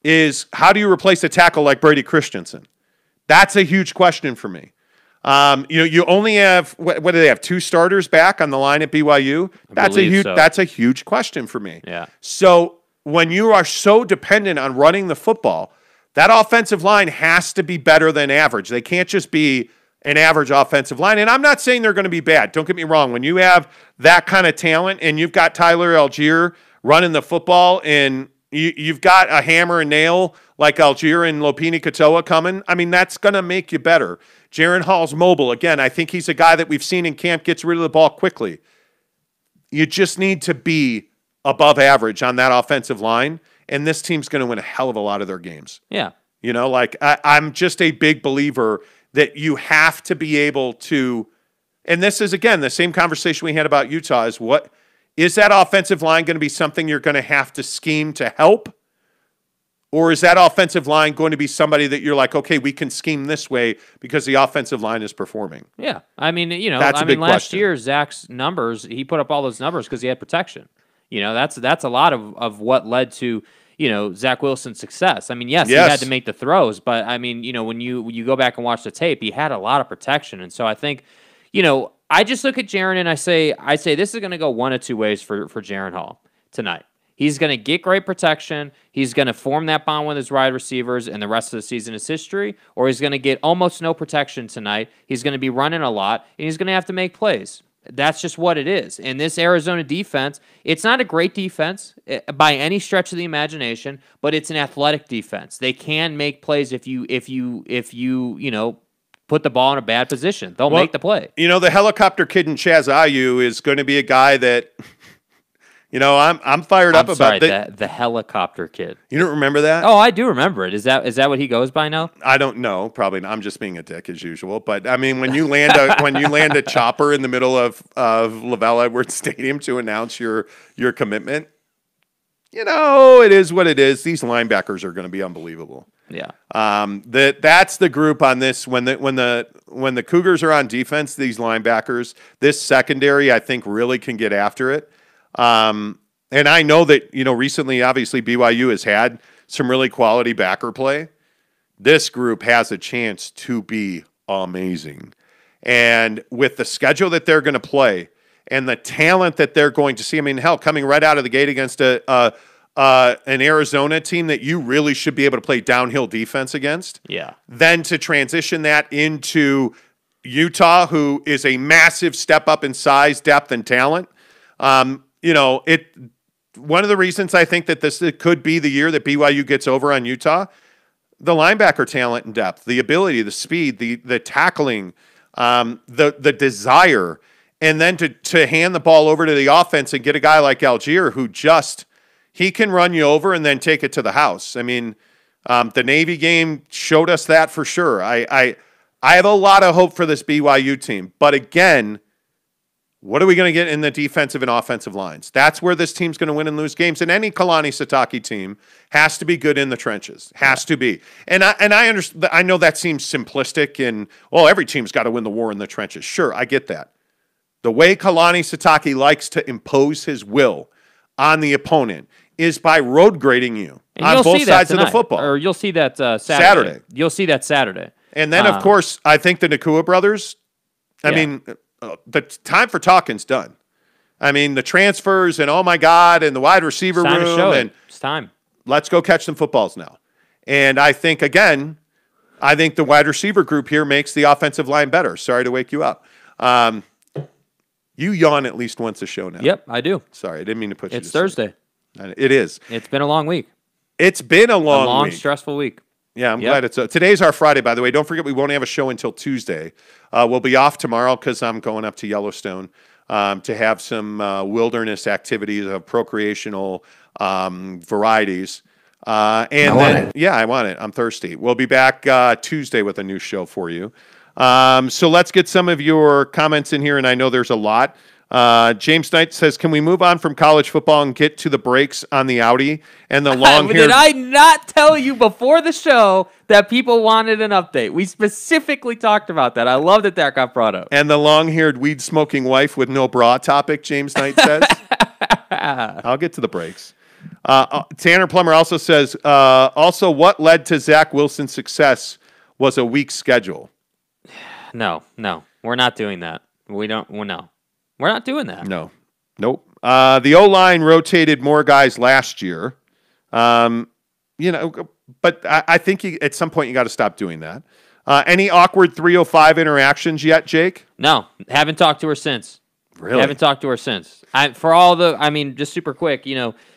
is, how do you replace a tackle like Brady Christensen? That's a huge question for me. You only have, what do they have, 2 starters back on the line at BYU? That's a huge question for me. Yeah. So when you are so dependent on running the football, That offensive line has to be better than average. They can't just be an average offensive line. And I'm not saying they're going to be bad. Don't get me wrong. When you have that kind of talent and you've got Tyler Algier running the football and you've got a hammer and nail like Algier and Lopini Katoa coming, I mean, that's going to make you better. Jaren Hall's mobile. Again, I think he's a guy that we've seen in camp gets rid of the ball quickly. You just need to be above average on that offensive line, and this team's going to win a hell of a lot of their games. Yeah. You know, like I'm just a big believer that you have to be able to, and this is, again, the same conversation we had about Utah is what is that offensive line going to be something you're going to have to scheme to help? Or is that offensive line going to be somebody that you're like, okay, we can scheme this way because the offensive line is performing? Yeah. I mean, that's last question. year, Zach's numbers, he put up all those numbers because he had protection. That's a lot of what led to, Zach Wilson's success. I mean, yes, he had to make the throws, but I mean, when you go back and watch the tape, he had a lot of protection. And so I think, I just look at Jaren and I say this is going to go one of two ways for Jaren Hall tonight. He's going to get great protection. He's going to form that bond with his wide receivers, and the rest of the season is history. Or he's going to get almost no protection tonight. He's going to be running a lot, and he's going to have to make plays. That's just what it is. And this Arizona defense, it's not a great defense by any stretch of the imagination, but it's an athletic defense. They can make plays if you put the ball in a bad position. They'll make the play. The helicopter kid in Chaz Ayu is going to be a guy that. I'm fired up about that. The helicopter kid. You don't remember that? Oh, I do remember it. Is that what he goes by now? I don't know. Probably not. I'm just being a dick as usual. But I mean, when you land a chopper in the middle of Lavelle Edwards Stadium to announce your commitment, it is what it is. These linebackers are going to be unbelievable. Yeah. That's the group on this. When the Cougars are on defense, these linebackers, this secondary, I think really can get after it. And I know that, recently, obviously, BYU has had some really quality backer play. This group has a chance to be amazing. And with the schedule that they're going to play and the talent that they're going to see, I mean, hell, coming right out of the gate against an Arizona team that you really should be able to play downhill defense against. Yeah. Then to transition that into Utah, who is a massive step up in size, depth, and talent. One of the reasons I think that it could be the year that BYU gets over on Utah, the linebacker talent and depth, the ability, the speed, the tackling, the desire, and then to hand the ball over to the offense and get a guy like Algier who he can run you over and then take it to the house. I mean, the Navy game showed us that for sure. I have a lot of hope for this BYU team, but again, what are we going to get in the defensive and offensive lines? That's where this team's going to win and lose games. And any Kalani Sitake team has to be good in the trenches. Has to be. And I understand. I know that seems simplistic and, every team's got to win the war in the trenches. Sure, I get that. The way Kalani Sitake likes to impose his will on the opponent is by road grading you on both sides of the football. Or you'll see that Saturday. You'll see that Saturday. And then, of course, I think the Nakua brothers, I mean, the time for talking's done. I mean, the transfers and oh my God, and the wide receiver room. It's time. Let's go catch some footballs now. And I think, again, the wide receiver group here makes the offensive line better. Sorry to wake you up. You yawn at least once a show now. Yep, I do. Sorry, I didn't mean to put you to It's Thursday. Sleep. It is. It's been a long week. It's been a long week. Stressful week. Yeah, I'm glad it's today's our Friday, by the way. Don't forget, we won't have a show until Tuesday. We'll be off tomorrow because I'm going up to Yellowstone to have some wilderness activities of procreational varieties. I want it. I'm thirsty. We'll be back Tuesday with a new show for you. So let's get some of your comments in here, and I know there's a lot. James Knight says, can we move on from college football and get to the breaks on the Audi and the long-haired... Did I not tell you before the show that people wanted an update? We specifically talked about that. I love that got brought up. And the long-haired weed-smoking wife with no bra topic, James Knight says. I'll get to the breaks. Tanner Plummer also says, also what led to Zach Wilson's success was a weak schedule. No. We're not doing that. No. We're not doing that. No. Nope. The O-line rotated more guys last year. but I think at some point you got to stop doing that. Any awkward 305 interactions yet, Jake? No, haven't talked to her since. Really? Haven't talked to her since. Just super quick,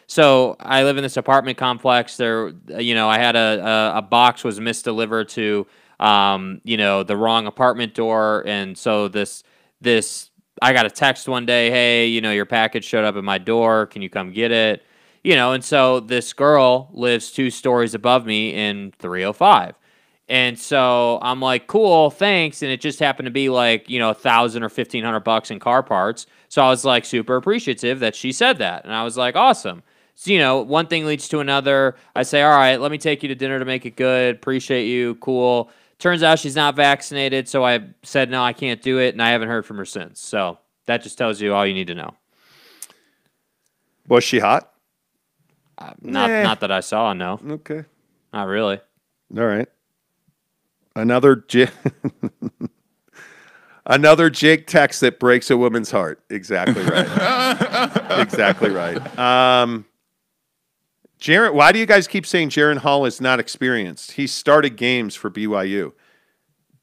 so I live in this apartment complex. There, I had a box was misdelivered to, the wrong apartment door. And so this, I got a text one day, hey, your package showed up at my door. Can you come get it? And so this girl lives 2 stories above me in 305. And so I'm like, cool, thanks. And it just happened to be like, $1,000 or $1,500 in car parts. So I was like super appreciative that she said that. And I was like, awesome. So, one thing leads to another. I say, all right, let me take you to dinner to make it good. Appreciate you. Cool. Turns out she's not vaccinated. So I said, no, I can't do it. And I haven't heard from her since. So that just tells you all you need to know. Was she hot? Not that I saw, no. Okay. Not really. All right. Another Jake text that breaks a woman's heart. Exactly right. Exactly right. Jaren, why do you guys keep saying Jaren Hall is not experienced? He started games for BYU.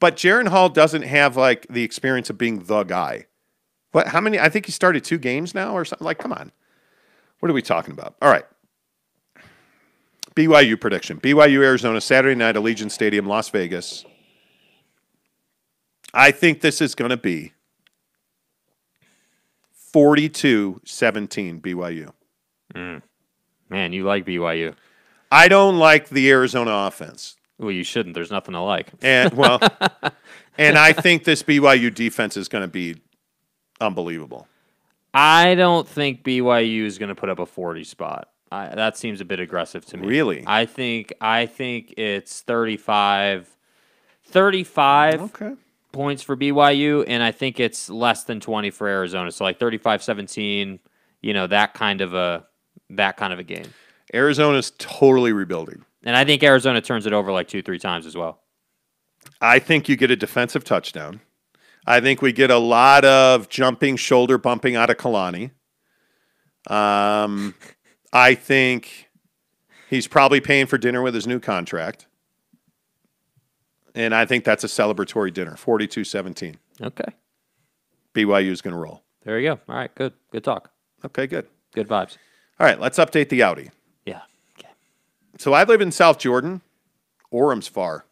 But Jaren Hall doesn't have like the experience of being the guy. What? How many? I think he started 2 games now or something. Like, come on. What are we talking about? All right. BYU prediction. BYU Arizona, Saturday night, Allegiant Stadium, Las Vegas. I think this is going to be 42-17 BYU. Man, you like BYU. I don't like the Arizona offense. Well, you shouldn't. There's nothing to like. And I think this BYU defense is going to be unbelievable. I don't think BYU is going to put up a 40 spot. That seems a bit aggressive to me. Really? I think it's 35 okay. Points for BYU, and I think it's less than 20 for Arizona. So like 35-17, that kind of a game. Arizona's totally rebuilding. And I think Arizona turns it over like 2-3 times as well. I think you get a defensive touchdown. I think we get a lot of jumping, shoulder bumping out of Kalani. I think he's probably paying for dinner with his new contract. And I think that's a celebratory dinner, 42-17. Okay. BYU's going to roll. There you go. All right, good. Good talk. Okay, good. Good vibes. All right, let's update the Audi. Yeah. Okay. So I live in South Jordan. Orem's far.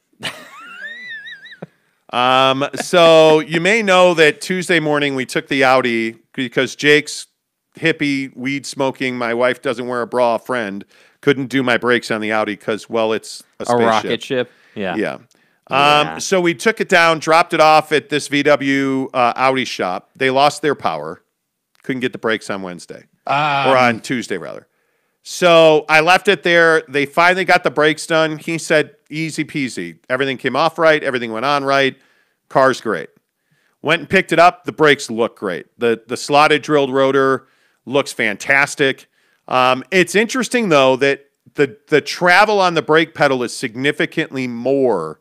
So you may know that Tuesday morning we took the Audi because Jake's hippie, weed-smoking, my wife doesn't wear a bra friend couldn't do my brakes on the Audi because, well, it's a spaceship. Rocket ship? Yeah. Yeah. So we took it down, dropped it off at this VW Audi shop. They lost their power. Couldn't get the brakes on Wednesday. Or on Tuesday, rather. So I left it there. They finally got the brakes done. He said, easy peasy. Everything came off right. Everything went on right. Car's great. Went and picked it up. The brakes look great. The slotted drilled rotor looks fantastic. It's interesting, though, that the travel on the brake pedal is significantly more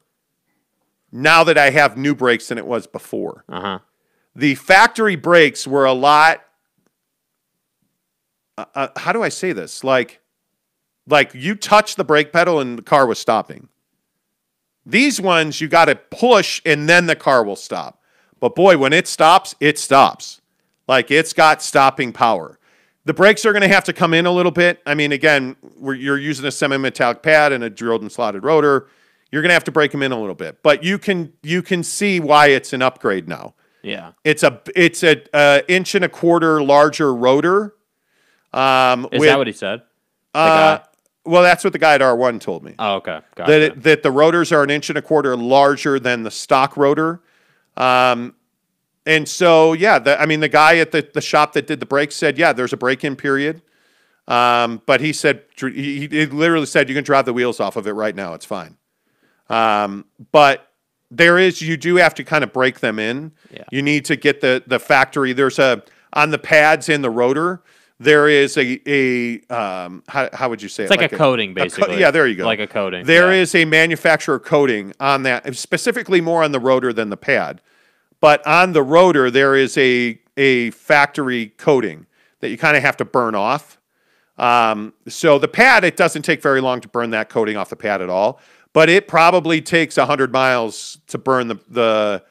now that I have new brakes than it was before. Uh-huh. The factory brakes were a lot... how do I say this? Like you touch the brake pedal and the car was stopping. These ones, you got to push and then the car will stop. But boy, when it stops, it stops. Like it's got stopping power. The brakes are going to have to come in a little bit. I mean, again, you're using a semi-metallic pad and a drilled and slotted rotor. You're going to have to break them in a little bit. But you can see why it's an upgrade now. Yeah. It's a 1.25 inch larger rotor. Is that what he said? Well, that's what the guy at R1 told me. Oh, okay. Gotcha. That the rotors are 1.25 inch larger than the stock rotor. And so, yeah, the guy at the shop that did the brakes said, yeah, there's a break-in period. But he said, he literally said, you can drive the wheels off of it right now. It's fine. But you do have to kind of break them in. Yeah. You need to get the factory. On the pads in the rotor, there is how would you say it? It's like a coating, basically. Yeah, there you go. Like a coating. There is a manufacturer coating on that, specifically more on the rotor than the pad. But on the rotor, there is a factory coating that you kind of have to burn off. So the pad, it doesn't take very long to burn that coating off the pad at all, but it probably takes 100 miles to burn the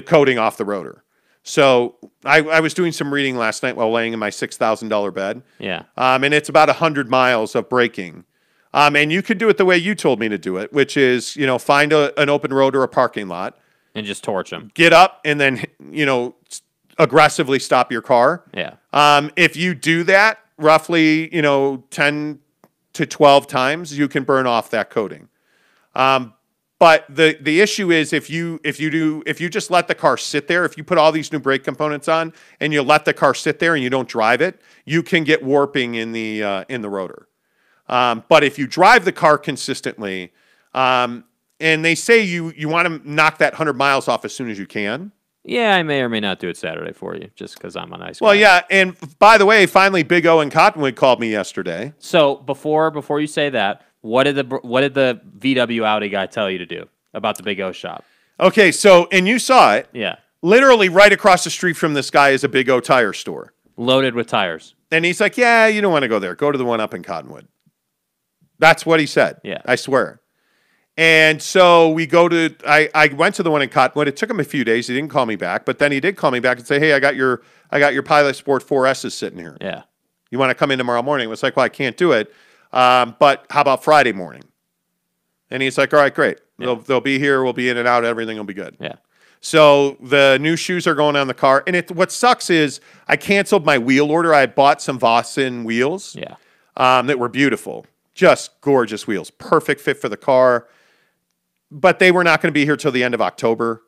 coating off the rotor. So I was doing some reading last night while laying in my $6,000 bed. Yeah. And it's about 100 miles of braking. And you could do it the way you told me to do it, which is, find an open road or a parking lot. And just torch them. Get up and then, aggressively stop your car. Yeah. If you do that roughly, 10 to 12 times, you can burn off that coating. But the issue is if you just let the car sit there, if you put all these new brake components on and you let the car sit there and you don't drive it, you can get warping in the rotor. But if you drive the car consistently, and they say you want to knock that 100 miles off as soon as you can. Yeah, I may or may not do it Saturday for you, just because I'm a nice guy. Well, yeah, and by the way, finally, Big O in Cottonwood called me yesterday. So before you say that, what did the VW Audi guy tell you to do about the Big O shop? Okay, so, and you saw it. Yeah. Literally right across the street from this guy is a Big O tire store. Loaded with tires. And he's like, yeah, you don't want to go there. Go to the one up in Cottonwood. That's what he said. Yeah. I swear. And so we go to, I went to the one in Cottonwood. It took him a few days. He didn't call me back, but then he did call me back and say, hey, I got your Pilot Sport 4S's sitting here. Yeah. You want to come in tomorrow morning? It was like, well, I can't do it. But how about Friday morning? And he's like, all right, great. Yeah. They'll be here. We'll be in and out. Everything will be good. Yeah. So the new shoes are going on the car. And what sucks is I canceled my wheel order. I bought some Vossen wheels. Yeah. That were beautiful. Just gorgeous wheels. Perfect fit for the car. But they were not going to be here till the end of October.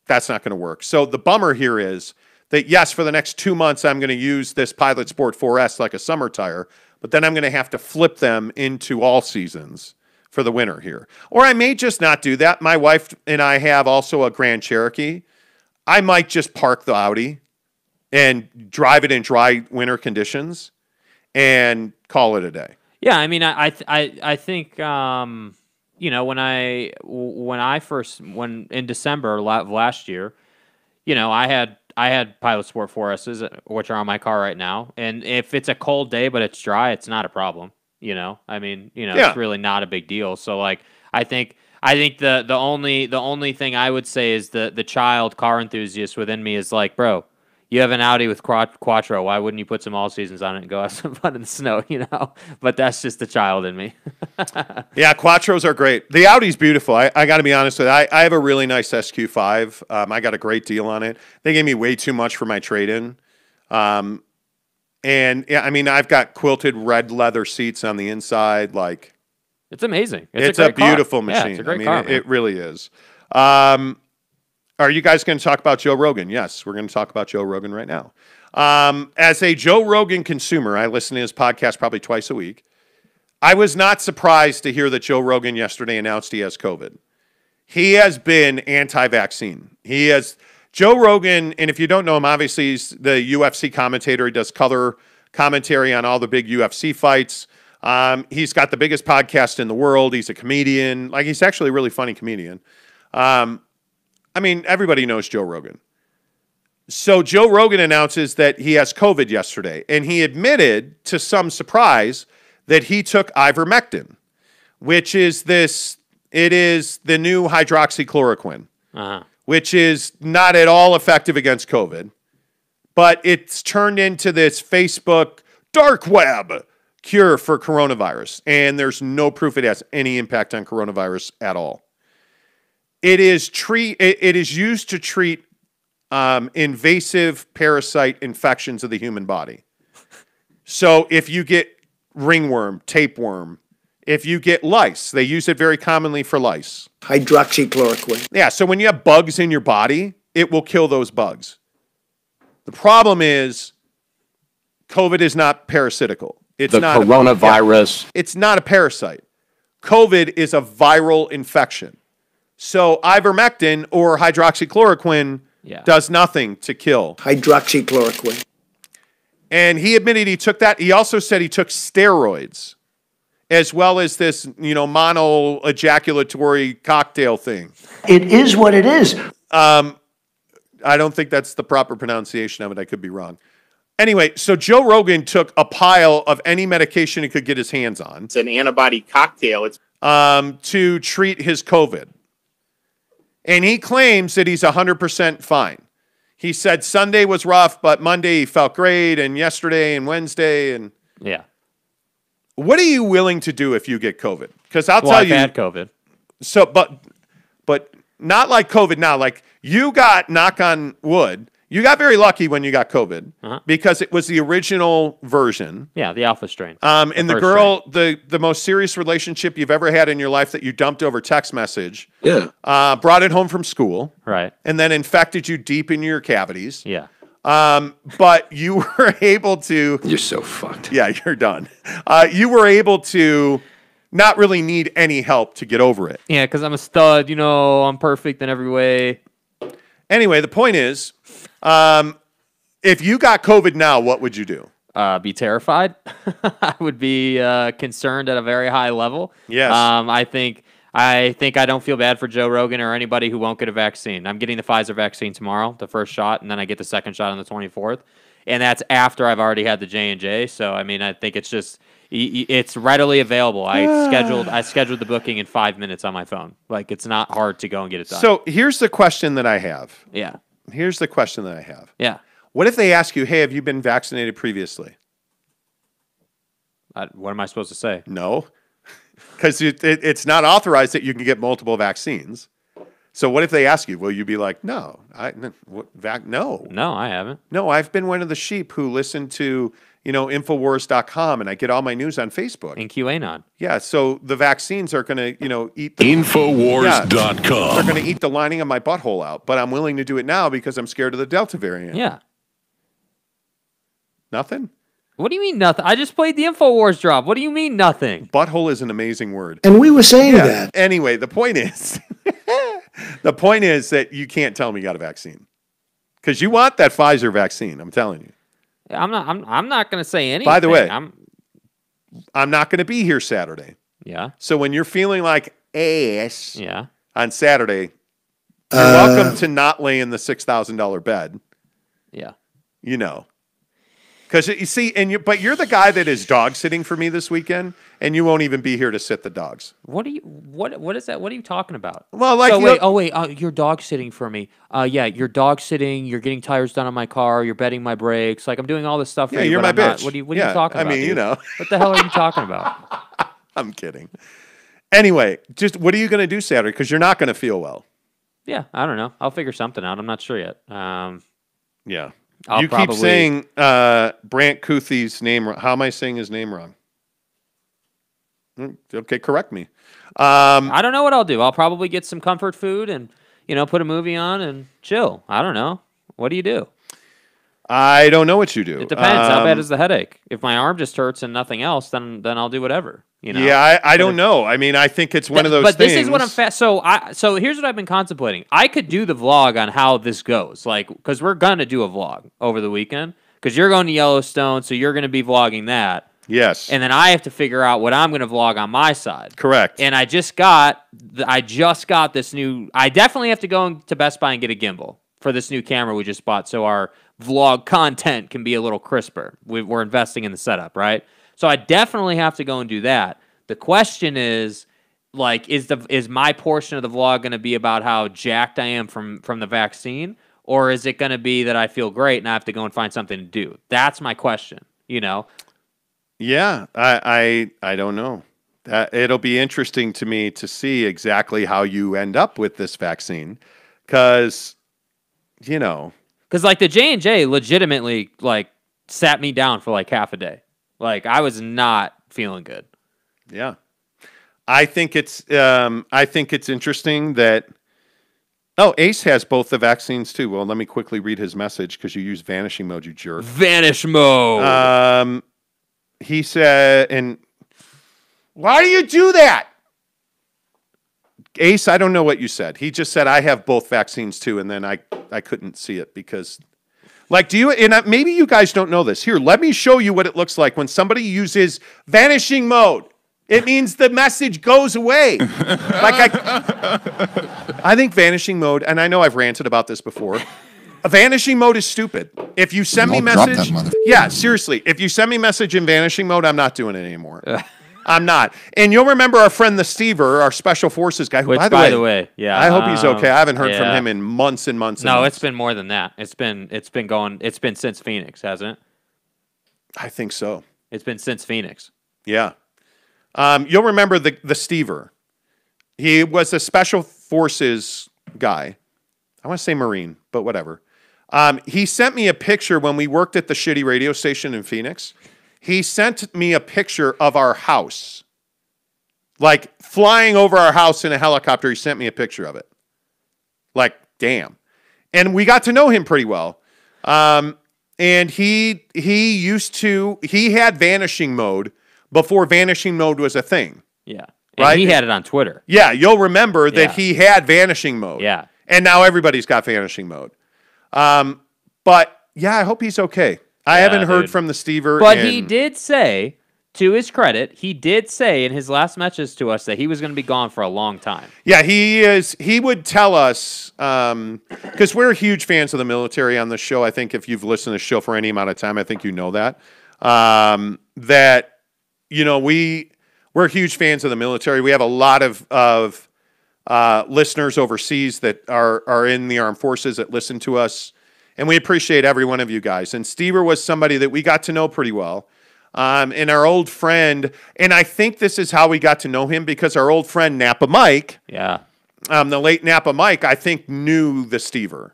That's not going to work. So the bummer here is that, yes, for the next 2 months, I'm going to use this Pilot Sport 4S like a summer tire, but then I'm going to have to flip them into all seasons for the winter here. Or I may just not do that. My wife and I have also a Grand Cherokee. I might just park the Audi and drive it in dry winter conditions and call it a day. Yeah, I mean, I think when in December of last year, I had Pilot Sport 4S's, which are on my car right now, and if it's a cold day but it's dry, it's not a problem. It's really not a big deal. So like, I think the only thing I would say is the child car enthusiast within me is like, bro, you have an Audi with Quattro. Why wouldn't you put some all seasons on it and go have some fun in the snow, But that's just the child in me. Yeah, Quattros are great. The Audi's beautiful. I got to be honest with you. I have a really nice SQ5. I got a great deal on it. They gave me way too much for my trade-in. And, yeah, I mean, I've got quilted red leather seats on the inside. Like, it's amazing. It's a beautiful machine. Yeah, it's a great car, it really is. Are you guys going to talk about Joe Rogan? Yes, we're going to talk about Joe Rogan right now. As a Joe Rogan consumer, I listen to his podcast probably twice a week. I was not surprised to hear that Joe Rogan yesterday announced he has COVID. He has been anti-vaccine. Joe Rogan, and if you don't know him, obviously he's the UFC commentator. He does color commentary on all the big UFC fights. He's got the biggest podcast in the world. He's a comedian. Like, he's actually a really funny comedian. I mean, everybody knows Joe Rogan. So Joe Rogan announces that he has COVID yesterday, and he admitted, to some surprise, that he took ivermectin, which is it is the new hydroxychloroquine, which is not at all effective against COVID, but it's turned into this Facebook dark web cure for coronavirus, and there's no proof it has any impact on coronavirus at all. It is used to treat invasive parasite infections of the human body. So if you get ringworm, tapeworm, if you get lice, they use it very commonly for lice. Hydroxychloroquine. Yeah, so when you have bugs in your body, it will kill those bugs. The problem is COVID is not parasitical. It's not coronavirus. It's not a parasite. COVID is a viral infection. So ivermectin or hydroxychloroquine does nothing to kill. Hydroxychloroquine. And he admitted he took that. He also said he took steroids as well as this, mono-ejaculatory cocktail thing. It is what it is. I don't think that's the proper pronunciation of it. I could be wrong. Anyway, so Joe Rogan took a pile of any medication he could get his hands on. It's an antibody cocktail. It's to treat his COVID. And he claims that he's 100% fine. He said Sunday was rough, but Monday he felt great, and yesterday and Wednesday. And Yeah. what are you willing to do if you get COVID? Because I'll tell I've you. had COVID. So, but not like COVID now. Like you got, knock on wood, you got very lucky when you got COVID because it was the original version. Yeah, the alpha strain. And the girl, the most serious relationship you've ever had in your life that you dumped over text message. yeah. Brought it home from school. Right. And then infected you deep in your cavities. Yeah. But you were able to. You're so fucked. Yeah, you're done. You were able to not really need any help to get over it. Yeah, because I'm a stud. I'm perfect in every way. Anyway, the point is, if you got COVID now, what would you do? Be terrified. I would be concerned at a very high level. Yes. I think I don't feel bad for Joe Rogan or anybody who won't get a vaccine. I'm getting the Pfizer vaccine tomorrow, the first shot, and then I get the second shot on the 24th, and that's after I've already had the J&J. So I mean, I think it's just it's readily available. I scheduled the booking in 5 minutes on my phone. Like it's not hard to go and get it done. So here's the question that I have. Yeah. Here's the question that I have. Yeah. What if they ask you, hey, have you been vaccinated previously? What am I supposed to say? No, because it's not authorized that you can get multiple vaccines. So what if they ask you, will you be like, no, no. No, I haven't. No, I've been one of the sheep who listened to, Infowars.com and I get all my news on Facebook. And QAnon. Yeah, so the vaccines are going to, eat the Infowars.com. they're going to eat the lining of my butthole out, but I'm willing to do it now because I'm scared of the Delta variant. Yeah. Nothing? What do you mean nothing? I just played the InfoWars drop. What do you mean nothing? Butthole is an amazing word. And we were saying that. Anyway, the point is, that you can't tell me you got a vaccine because you want that Pfizer vaccine. I'm telling you. I'm not going to say anything. By the way, I'm not going to be here Saturday. Yeah. So when you're feeling like ass Yeah. on Saturday, you're welcome to not lay in the $6,000 bed. Yeah. Because you see, but you're the guy that is dog sitting for me this weekend, and you won't even be here to sit the dogs. What is that? What are you talking about? Well, like, you're dog sitting for me. Yeah, you're dog sitting. You're getting tires done on my car. You're bedding my brakes. Like I'm doing all this stuff for you. You're my but I'm bitch. not. What are you talking about? Dude? What the hell are you talking about? I'm kidding. Anyway, just what are you going to do Saturday? Because you're not going to feel well. Yeah, I don't know. I'll figure something out. I'm not sure yet. Yeah. I'll keep saying Brant Kuthe's name wrong. How am I saying his name wrong? Okay, correct me. I don't know what I'll do. I'll probably get some comfort food and, put a movie on and chill. I don't know. What do you do? I don't know what you do. It depends. How bad is the headache? If my arm just hurts and nothing else, then I'll do whatever. Yeah, I don't know. I mean, I think it's one of those things. But this is what I'm fast. So here's what I've been contemplating. I could do the vlog on how this goes, because we're gonna do a vlog over the weekend. Because you're going to Yellowstone, so you're gonna be vlogging that. Yes. And then I have to figure out what I'm gonna vlog on my side. Correct. And I just got this new. I definitely have to go to Best Buy and get a gimbal for this new camera we just bought, so our vlog content can be a little crisper. We're investing in the setup, right? So I definitely have to go and do that. The question is, is my portion of the vlog going to be about how jacked I am from the vaccine, or is it going to be that I feel great and I have to go and find something to do? That's my question. Yeah, I don't know. It'll be interesting to me to see exactly how you end up with this vaccine, because the J&J legitimately sat me down for half a day. I was not feeling good. Yeah. I think it's interesting that Ace has both the vaccines too. Well, let me quickly read his message because you use vanishing mode, you jerk. Vanish mode. He said, and why do you do that? Ace, I don't know what you said. He just said I have both vaccines too, and then I couldn't see it because do you, and maybe you guys don't know this. Here, let me show you what it looks like when somebody uses vanishing mode. It means the message goes away. I think vanishing mode, and I know I've ranted about this before. vanishing mode is stupid. If you send me message, yeah, seriously, if you send me message in vanishing mode, I'm not doing it anymore. I'm not. And you'll remember our friend the Stever, our special forces guy, who, Which, by the way, yeah, I hope he's okay. I haven't heard from him in months and months. No, it's been more than that. It's been since Phoenix, hasn't it? I think so. It's been since Phoenix. Yeah. You'll remember the Stever. He was a special forces guy. I want to say Marine, but whatever. He sent me a picture when we worked at the shitty radio station in Phoenix. He sent me a picture of our house. Like, flying over our house in a helicopter, he sent me a picture of it. Like, damn. And we got to know him pretty well. And he had vanishing mode before vanishing mode was a thing. Yeah. And right? He had it on Twitter. Yeah, you'll remember that he had vanishing mode. Yeah. And now everybody's got vanishing mode. But, yeah, I hope he's okay. I haven't heard from the Stever. But he did say, to his credit, he did say in his last message to us that he was going to be gone for a long time. Yeah, he is. He would tell us, because we're huge fans of the military on the show. I think if you've listened to the show for any amount of time, I think you know that. We're huge fans of the military. We have a lot of listeners overseas that are in the armed forces that listen to us. And we appreciate every one of you guys. And Stever was somebody that we got to know pretty well. And our old friend, and I think this is how we got to know him, because our old friend Napa Mike, the late Napa Mike, I think knew the Stever.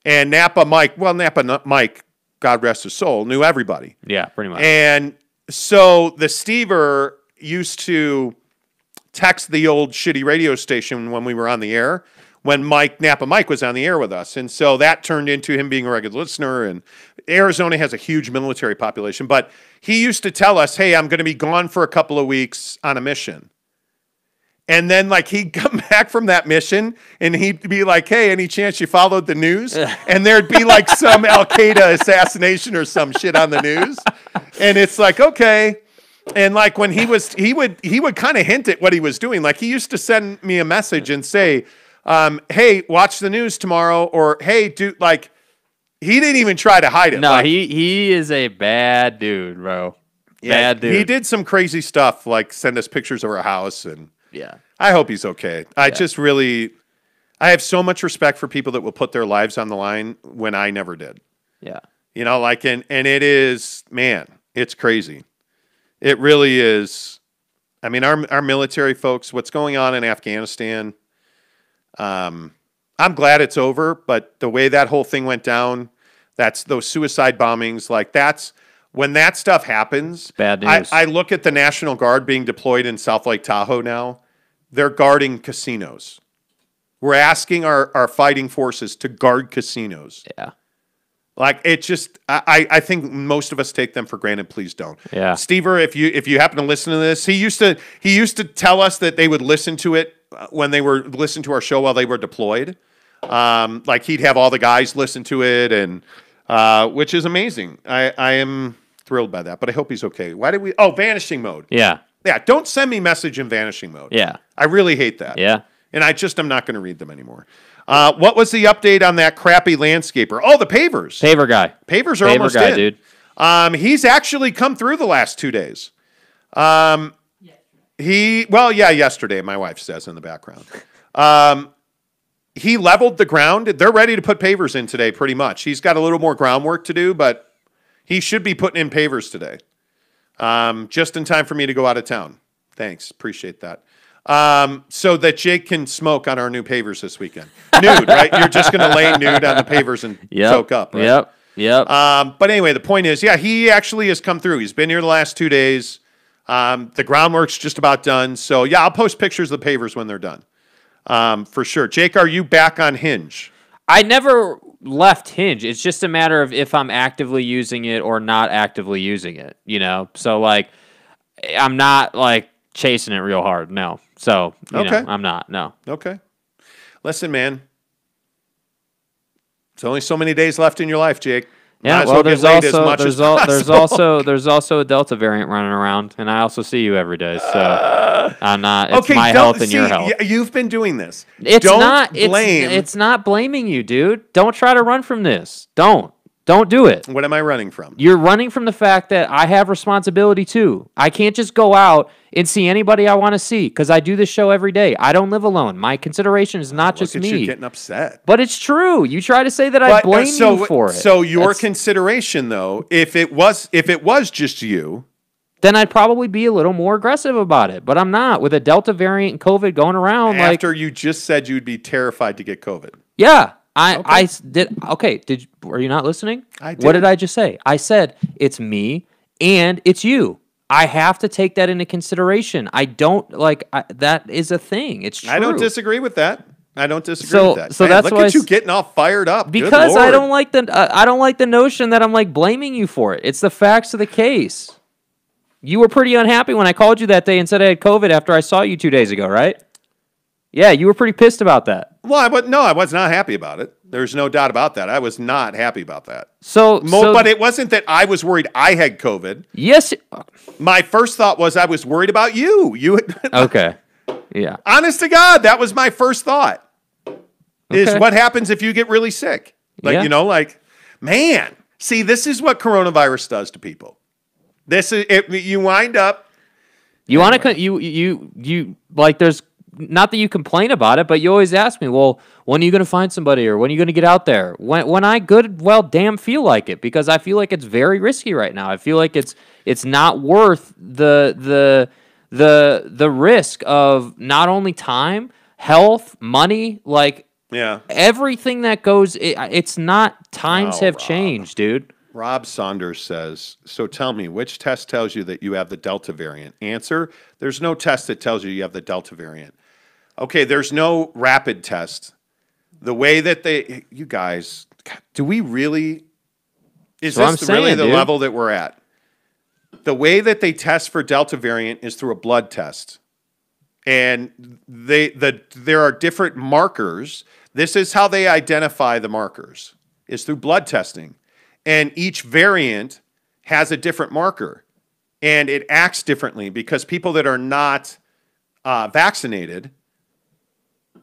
And Napa Mike, God rest his soul, knew everybody. Yeah, pretty much. And so the Stever used to text the old shitty radio station when we were on the air, when Napa Mike was on the air with us. And so that turned into him being a regular listener. And Arizona has a huge military population. But he used to tell us, hey, I'm going to be gone for a couple of weeks on a mission. And then, he'd come back from that mission, and he'd be like, hey, any chance you followed the news? And there'd be, some Al-Qaeda assassination or some shit on the news. And it's like, okay. And, when he would kind of hint at what he was doing. He used to send me a message and say, hey, watch the news tomorrow, or hey, dude, he didn't even try to hide it. No, he is a bad dude, bro. Yeah, bad dude. He did some crazy stuff, send us pictures of our house, and yeah, I hope he's okay. I have so much respect for people that will put their lives on the line when I never did. Yeah, and it is, man, it's crazy. It really is. I mean, our military folks, what's going on in Afghanistan. I'm glad it's over, but the way that whole thing went down, that's those suicide bombings, that's when that stuff happens. Bad news. I look at the National Guard being deployed in South Lake Tahoe now. They're guarding casinos. We're asking our fighting forces to guard casinos. Yeah. It just, I think most of us take them for granted. Please don't. Yeah. Stever, if you happen to listen to this, he used to tell us that they would listen to it when they were listening to our show while they were deployed. He'd have all the guys listen to it, and which is amazing. I am thrilled by that, but I hope he's okay. Vanishing mode. Yeah. Yeah, don't send me message in vanishing mode. Yeah. I really hate that. Yeah. And I'm not going to read them anymore. What was the update on that crappy landscaper? Oh, the pavers. Paver guy. Pavers are almost in. Dude. He's actually come through the last 2 days. Yesterday, my wife says in the background. He leveled the ground. They're ready to put pavers in today, pretty much. He's got a little more groundwork to do, but he should be putting in pavers today. Just in time for me to go out of town. Thanks. Appreciate that. So that Jake can smoke on our new pavers this weekend. Nude, right? You're just going to lay nude on the pavers and soak up, right? Yep. But anyway, the point is, he actually has come through. He's been here the last 2 days. The groundwork's just about done. So, I'll post pictures of the pavers when they're done. For sure. Jake, are you back on Hinge? I never left Hinge. It's just a matter of if I'm actively using it or not actively using it, So, I'm not, chasing it real hard, no. So, I'm not, no. Okay. Listen, man. There's only so many days left in your life, Jake. Yeah, as well, get there's laid as also much as there's also a Delta variant running around, and I also see you every day. So I'm not. It's my health and your health. You've been doing this. It's Don't not. blame. It's not blaming you, dude. Don't try to run from this. Don't do it. What am I running from? You're running from the fact that I have responsibility too. I can't just go out and see anybody I want to see because I do this show every day. I don't live alone. My consideration is not just Look at me. you getting upset. But it's true. You try to say that I blame you for it. So your consideration, though, if it was just you, then I'd probably be a little more aggressive about it. But I'm not. With a Delta variant and COVID going around, after you just said you'd be terrified to get COVID. Yeah. I did. Okay. Were you not listening? I did. What did I just say? I said it's me and it's you. I have to take that into consideration. I don't that is a thing. It's true. I don't disagree with that. So that's look why at you getting all fired up. Because I don't like the notion that I'm like blaming you for it. It's the facts of the case. You were pretty unhappy when I called you that day and said I had COVID after I saw you 2 days ago, right? Yeah, you were pretty pissed about that. Well, I was not happy about it. There's no doubt about that. I was not happy about that. But it wasn't that I was worried I had COVID. Yes. My first thought was I was worried about you. Okay. Yeah. Honest to God, that was my first thought. Is what happens if you get really sick? Man, see, this is what coronavirus does to people. This is you wind up. You want to you like there's. Not that you complain about it, but you always ask me, well, when are you going to find somebody or when are you going to get out there? When I damn feel like it, because I feel like it's very risky right now. I feel like it's not worth the risk of not only time, health, money, everything that goes. It's not. Times have changed, dude. Rob Saunders says, so tell me, which test tells you that you have the Delta variant? Answer, there's no test that tells you have the Delta variant. Okay, there's no rapid test. The way that you guys, do we really, is this really the level that we're at? The way that they test for Delta variant is through a blood test. And there are different markers. This is how they identify the markers, is through blood testing. And each variant has a different marker. And it acts differently because people that are not vaccinated,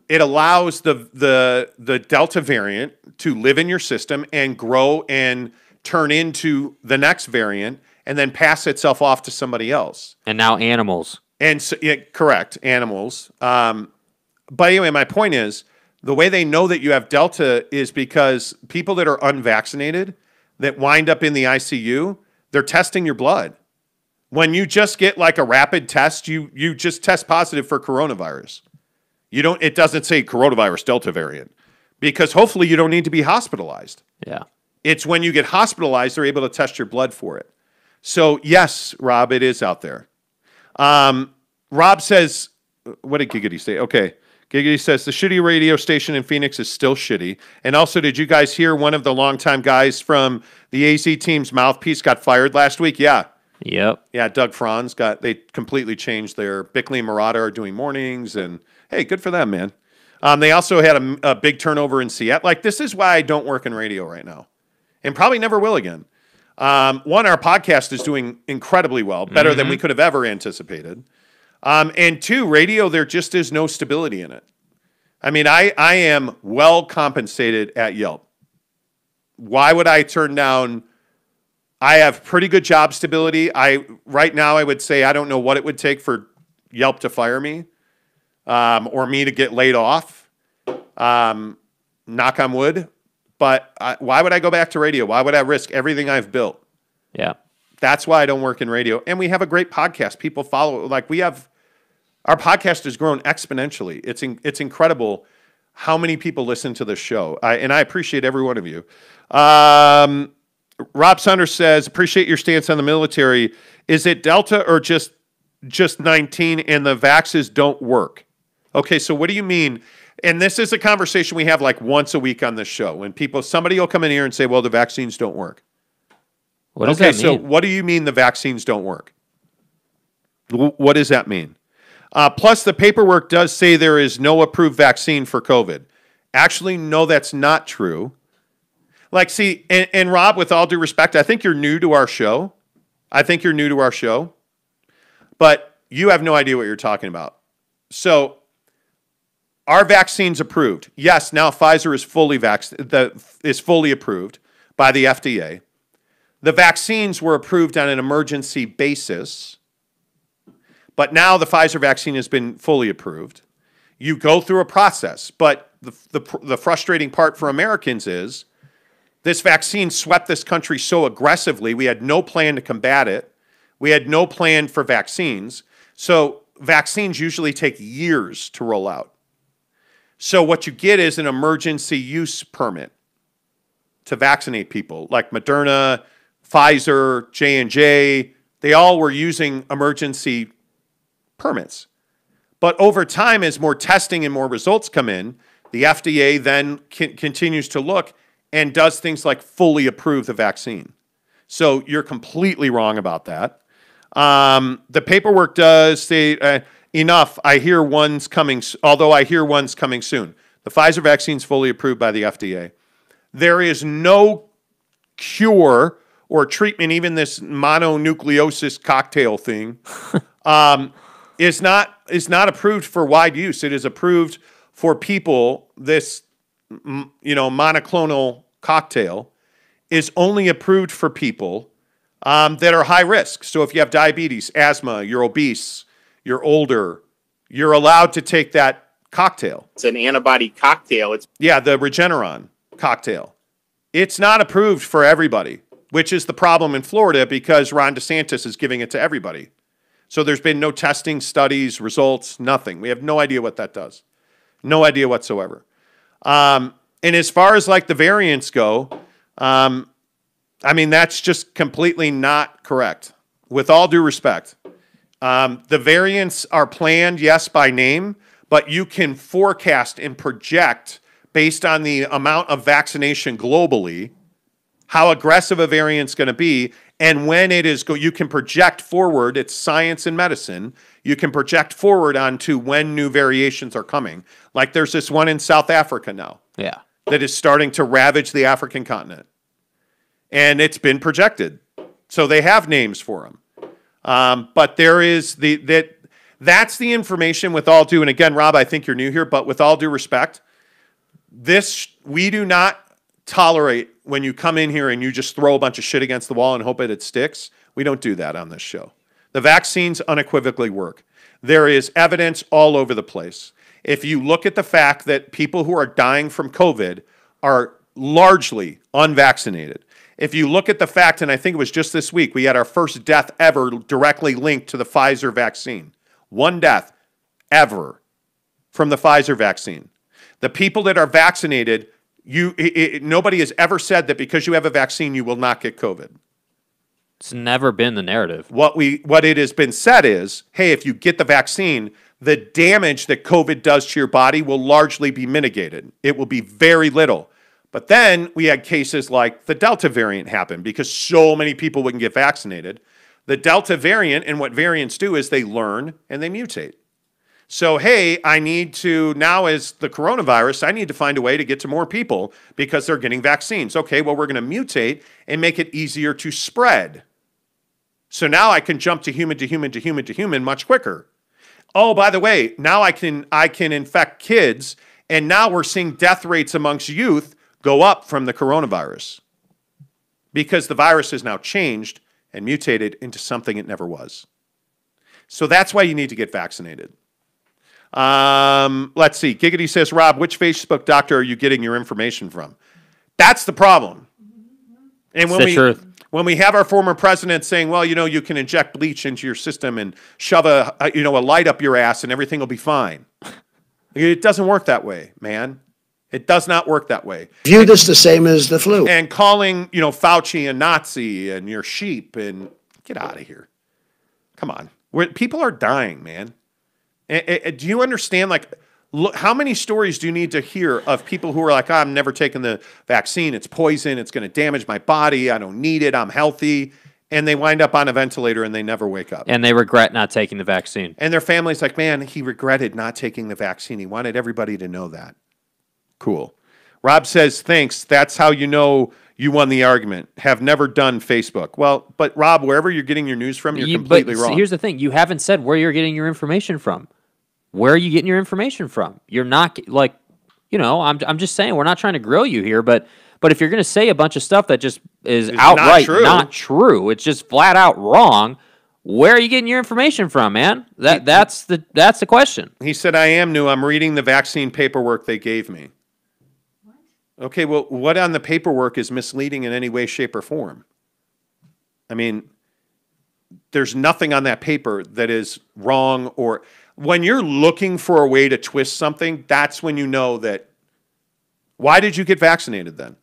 it allows the Delta variant to live in your system and grow and turn into the next variant and then pass itself off to somebody else. And now animals. And so, correct, animals. But anyway, my point is, the way they know that you have Delta is because people that are unvaccinated that wind up in the ICU, they're testing your blood. When you just get like a rapid test, you just test positive for coronavirus. It doesn't say coronavirus Delta variant because hopefully you don't need to be hospitalized. Yeah. It's when you get hospitalized, they're able to test your blood for it. So yes, Rob, it is out there. Rob says, what did Giggity say? Okay. Giggity says, the shitty radio station in Phoenix is still shitty. And also, did you guys hear one of the longtime guys from the AZ team's mouthpiece got fired last week? Yeah. Yep. Yeah, Doug Franz they completely changed their Bickley and Murata are doing mornings, and hey, good for them, man. They also had a big turnover in Seattle. This is why I don't work in radio right now, and probably never will again. One, our podcast is doing incredibly well, better than we could have ever anticipated. And two, radio, there just is no stability in it. I mean, I am well compensated at Yelp. Why would I turn down? I have pretty good job stability. Right now, I would say I don't know what it would take for Yelp to fire me or me to get laid off. Knock on wood. But why would I go back to radio? Why would I risk everything I've built? Yeah. That's why I don't work in radio. And we have a great podcast. People follow. Our podcast has grown exponentially. It's incredible how many people listen to this show. And I appreciate every one of you. Rob Saunders says, appreciate your stance on the military. Is it Delta or just 19 and the vaxes don't work? Okay, so what do you mean? And this is a conversation we have once a week on this show. When somebody will come in here and say, well, the vaccines don't work. What does that mean? So what do you mean the vaccines don't work? What does that mean? Plus, the paperwork does say there is no approved vaccine for COVID. Actually, no, that's not true. Like, see, and Rob, with all due respect, I think you're new to our show. But you have no idea what you're talking about. So, our vaccine's approved. Yes, now Pfizer is fully approved by the FDA. The vaccines were approved on an emergency basis, but now the Pfizer vaccine has been fully approved. You go through a process, but the frustrating part for Americans is this vaccine swept this country so aggressively, we had no plan to combat it. We had no plan for vaccines. So vaccines usually take years to roll out. So what you get is an emergency use permit to vaccinate people, like Moderna, Pfizer, J&J. They all were using emergency permits. But over time, as more testing and more results come in, the FDA then continues to look and does things like fully approve the vaccine. So you're completely wrong about that. The paperwork does say enough. I hear one's coming, although I hear one's coming soon. The Pfizer vaccine is fully approved by the FDA. There is no cure or treatment, even this mononucleosis cocktail thing, is not approved for wide use. It is approved for people. This, monoclonal cocktail is only approved for people that are high risk. So if you have diabetes, asthma, you're obese, you're older, you're allowed to take that cocktail. It's an antibody cocktail. The Regeneron cocktail. It's not approved for everybody, which is the problem in Florida because Ron DeSantis is giving it to everybody. So there's been no testing, studies, results, nothing. We have no idea what that does. No idea whatsoever. And as far as like the variants go, that's just completely not correct. With all due respect, the variants are planned, yes, by name, but you can forecast and project based on the amount of vaccination globally how aggressive a variant's going to be. And when it is, you can project forward. It's science and medicine. You can project forward onto when new variations are coming. Like there's this one in South Africa now. Yeah. That is starting to ravage the African continent. And it's been projected. So they have names for them. But there is that's the information with all due, and again, Rob, I think you're new here, but with all due respect, we do not tolerate when you come in here and you just throw a bunch of shit against the wall and hope it sticks. We don't do that on this show. The vaccines unequivocally work. There is evidence all over the place. If you look at the fact that people who are dying from COVID are largely unvaccinated, if you look at the fact, and I think it was just this week, we had our first death ever directly linked to the Pfizer vaccine. One death ever from the Pfizer vaccine. The people that are vaccinated, nobody has ever said that because you have a vaccine, you will not get COVID. It's never been the narrative. What it has been said is, hey, if you get the vaccine, the damage that COVID does to your body will largely be mitigated. It will be very little. But then we had cases like the Delta variant happen because so many people wouldn't get vaccinated. The Delta variant, and what variants do is they learn and they mutate. So, hey, I need to, now as the coronavirus, I need to find a way to get to more people because they're getting vaccines. Okay, well, we're going to mutate and make it easier to spread. So now I can jump to human to human to human to human much quicker. Oh, by the way, now I can infect kids, and now we're seeing death rates amongst youth go up from the coronavirus because the virus has now changed and mutated into something it never was. So that's why you need to get vaccinated. Let's see. Giggity says, Rob, which Facebook doctor are you getting your information from? That's the problem. And when we have our former president saying, well, you can inject bleach into your system and shove a light up your ass and everything will be fine. It doesn't work that way, man. It does not work that way. View this the same as the flu. And calling, Fauci a Nazi and you're sheep and get out of here. Come on. People are dying, man. Do you understand, look, how many stories do you need to hear of people who are like, I'm never taking the vaccine. It's poison. It's going to damage my body. I don't need it. I'm healthy. And they wind up on a ventilator and they never wake up. And they regret not taking the vaccine. And their family's like, man, he regretted not taking the vaccine. He wanted everybody to know that. Cool. Rob says, thanks. That's how you know you won the argument. Have never done Facebook. Well, but Rob, wherever you're getting your news from, you're completely wrong. Here's the thing. You haven't said where you're getting your information from. Where are you getting your information from? You're not, like, you know, I'm just saying, we're not trying to grill you here, but if you're going to say a bunch of stuff that just is outright not true, it's just flat out wrong, where are you getting your information from, man? That's the question. He said, I am new. I'm reading the vaccine paperwork they gave me. What? Okay, well, what on the paperwork is misleading in any way, shape, or form? I mean, there's nothing on that paper that is wrong. Or when you're looking for a way to twist something, that's when you know that. Why did you get vaccinated then?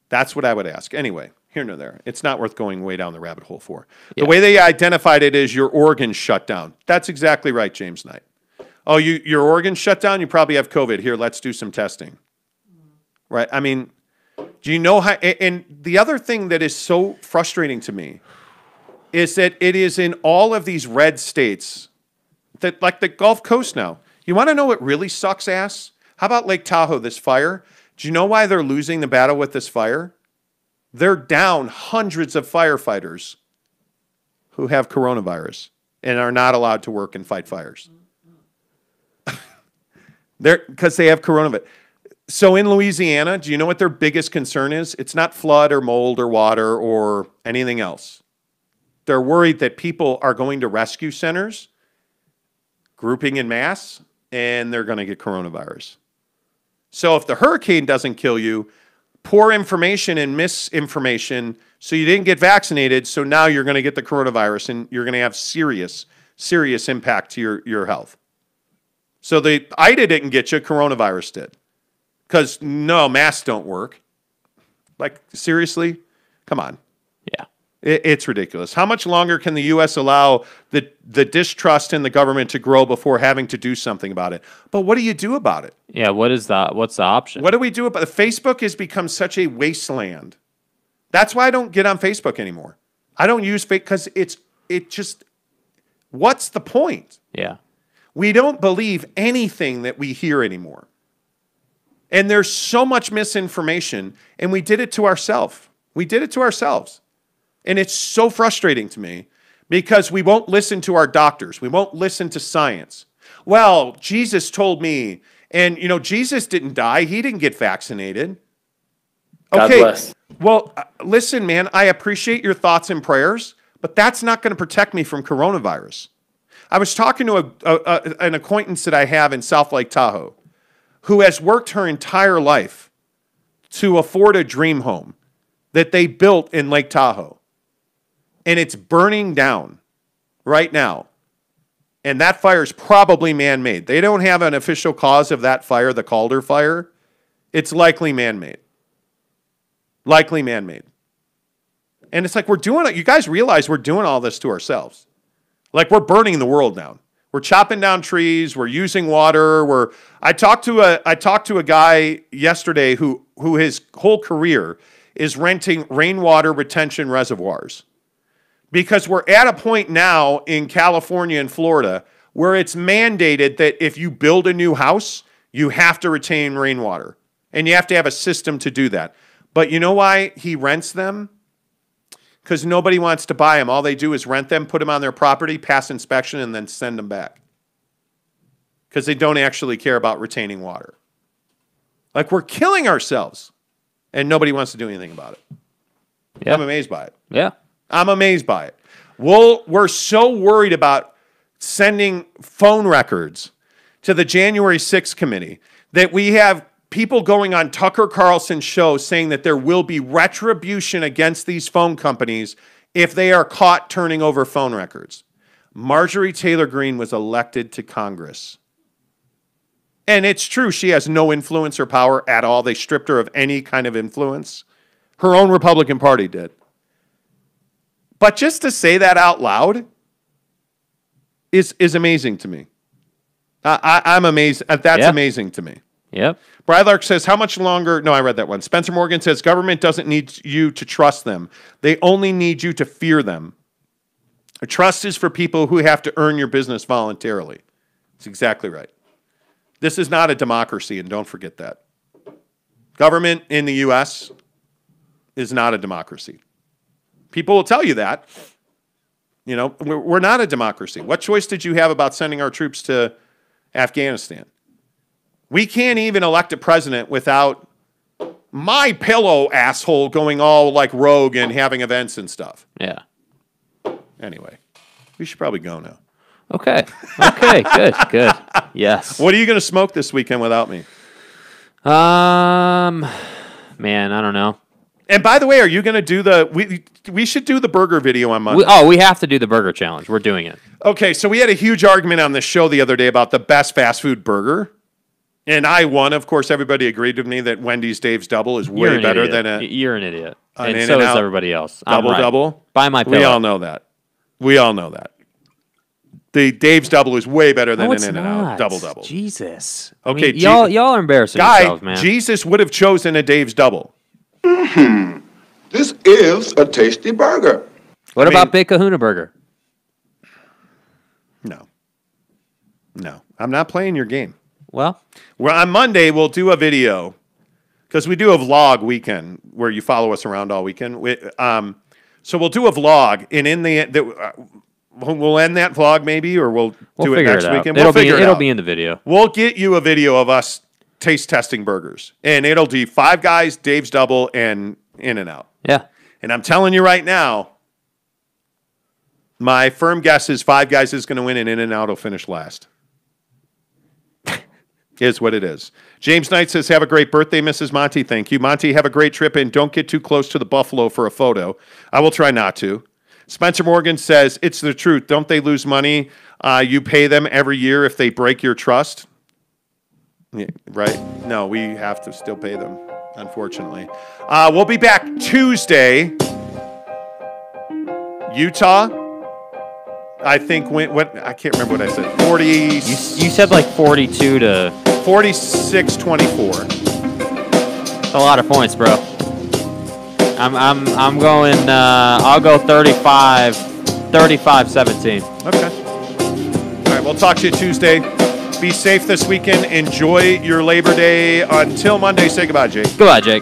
That's what I would ask. Anyway, here nor there. It's not worth going way down the rabbit hole for. The way they identified it is your organs shut down. That's exactly right, James Knight. Oh, your organs shut down? You probably have COVID. Here, let's do some testing. Right? I mean, do you know how? And the other thing that is so frustrating to me is that it is in all of these red states, that like the Gulf Coast now. You want to know what really sucks ass? How about Lake Tahoe, this fire? Do you know why they're losing the battle with this fire? They're down hundreds of firefighters who have coronavirus and are not allowed to work and fight fires. Because they have coronavirus. So in Louisiana, do you know what their biggest concern is? It's not flood or mold or water or anything else. They're worried that people are going to rescue centers, grouping in mass, and they're going to get coronavirus. So if the hurricane doesn't kill you, poor information and misinformation, so you didn't get vaccinated, so now you're going to get the coronavirus, and you're going to have serious, serious impact to your health. So the IDA didn't get you, coronavirus did. Because, no, masks don't work. Like, seriously? Come on. Yeah. It's ridiculous. How much longer can the U.S. allow the distrust in the government to grow before having to do something about it? But what do you do about it? Yeah, what's the option? What do we do about it? Facebook has become such a wasteland. That's why I don't get on Facebook anymore. I don't use Facebook because what's the point? Yeah. We don't believe anything that we hear anymore. And there's so much misinformation, and we did it to ourselves. We did it to ourselves. And it's so frustrating to me because we won't listen to our doctors. We won't listen to science. Well, Jesus told me, and, you know, Jesus didn't die. He didn't get vaccinated. Okay. God bless. Well, listen, man, I appreciate your thoughts and prayers, but that's not going to protect me from coronavirus. I was talking to an acquaintance that I have in South Lake Tahoe who has worked her entire life to afford a dream home that they built in Lake Tahoe. And it's burning down right now. And that fire is probably man-made. They don't have an official cause of that fire, the Calder fire. It's likely man-made. Likely man-made. And it's like we're doing it. You guys realize we're doing all this to ourselves. Like we're burning the world down. We're chopping down trees. We're using water. I talked to a guy yesterday who his whole career is renting rainwater retention reservoirs. Because we're at a point now in California and Florida where it's mandated that if you build a new house, you have to retain rainwater. And you have to have a system to do that. But you know why he rents them? Because nobody wants to buy them. All they do is rent them, put them on their property, pass inspection, and then send them back. Because they don't actually care about retaining water. Like we're killing ourselves. And nobody wants to do anything about it. Yeah. I'm amazed by it. Yeah. I'm amazed by it. We're so worried about sending phone records to the January 6th committee that we have people going on Tucker Carlson's show saying that there will be retribution against these phone companies if they are caught turning over phone records. Marjorie Taylor Greene was elected to Congress. And it's true, she has no influence or power at all. They stripped her of any kind of influence. Her own Republican Party did. But just to say that out loud is amazing to me. I'm amazed. That's amazing to me. Yep. Brylark says, how much longer? No, I read that one. Spencer Morgan says, government doesn't need you to trust them. They only need you to fear them. Trust is for people who have to earn your business voluntarily. That's exactly right. This is not a democracy, and don't forget that. Government in the U.S. is not a democracy. People will tell you that. You know, we're not a democracy. What choice did you have about sending our troops to Afghanistan? We can't even elect a president without my pillow asshole going all like rogue and having events and stuff. Yeah. Anyway, we should probably go now. Okay. Okay. Good. Yes. What are you going to smoke this weekend without me? Man, I don't know. And by the way, are you going to do we should do the burger video on Monday. We have to do the burger challenge. We're doing it. Okay, so we had a huge argument on the show the other day about the best fast food burger. And I won. Of course, everybody agreed with me that Wendy's Dave's Double is way better than a... You're an idiot. An and so is everybody else. Double? Buy my pillow. We all know that. The Dave's Double is way better than an In-N-Out double. Jesus. Okay, I mean, y'all are embarrassing yourselves, man. Jesus would have chosen a Dave's Double. This is a tasty burger. What about Big Kahuna Burger? No. I'm not playing your game. Well, on Monday, we'll do a video because we do a vlog weekend where you follow us around all weekend. So we'll do a vlog, and in we'll end that vlog maybe, or we'll do it next weekend. It'll be in the video. We'll get you a video of us taste testing burgers, and it'll be Five Guys, Dave's Double, and In-N-Out. Yeah. And I'm telling you right now, my firm guess is Five Guys is going to win, and In-N-Out will finish last. Is what it is. James Knight says, have a great birthday, Mrs. Monty. Thank you. Monty, have a great trip, and don't get too close to the buffalo for a photo. I will try not to. Spencer Morgan says, it's the truth. Don't they lose money? You pay them every year if they break your trust. Yeah, right? No, we have to still pay them, unfortunately. We'll be back Tuesday. Utah. I think I can't remember what I said. 40. You said like 42 to 46-24. A lot of points, bro. I'm going. I'll go 35-17. Okay. All right. We'll talk to you Tuesday. Be safe this weekend. Enjoy your Labor Day. Until Monday, say goodbye, Jake. Goodbye, Jake.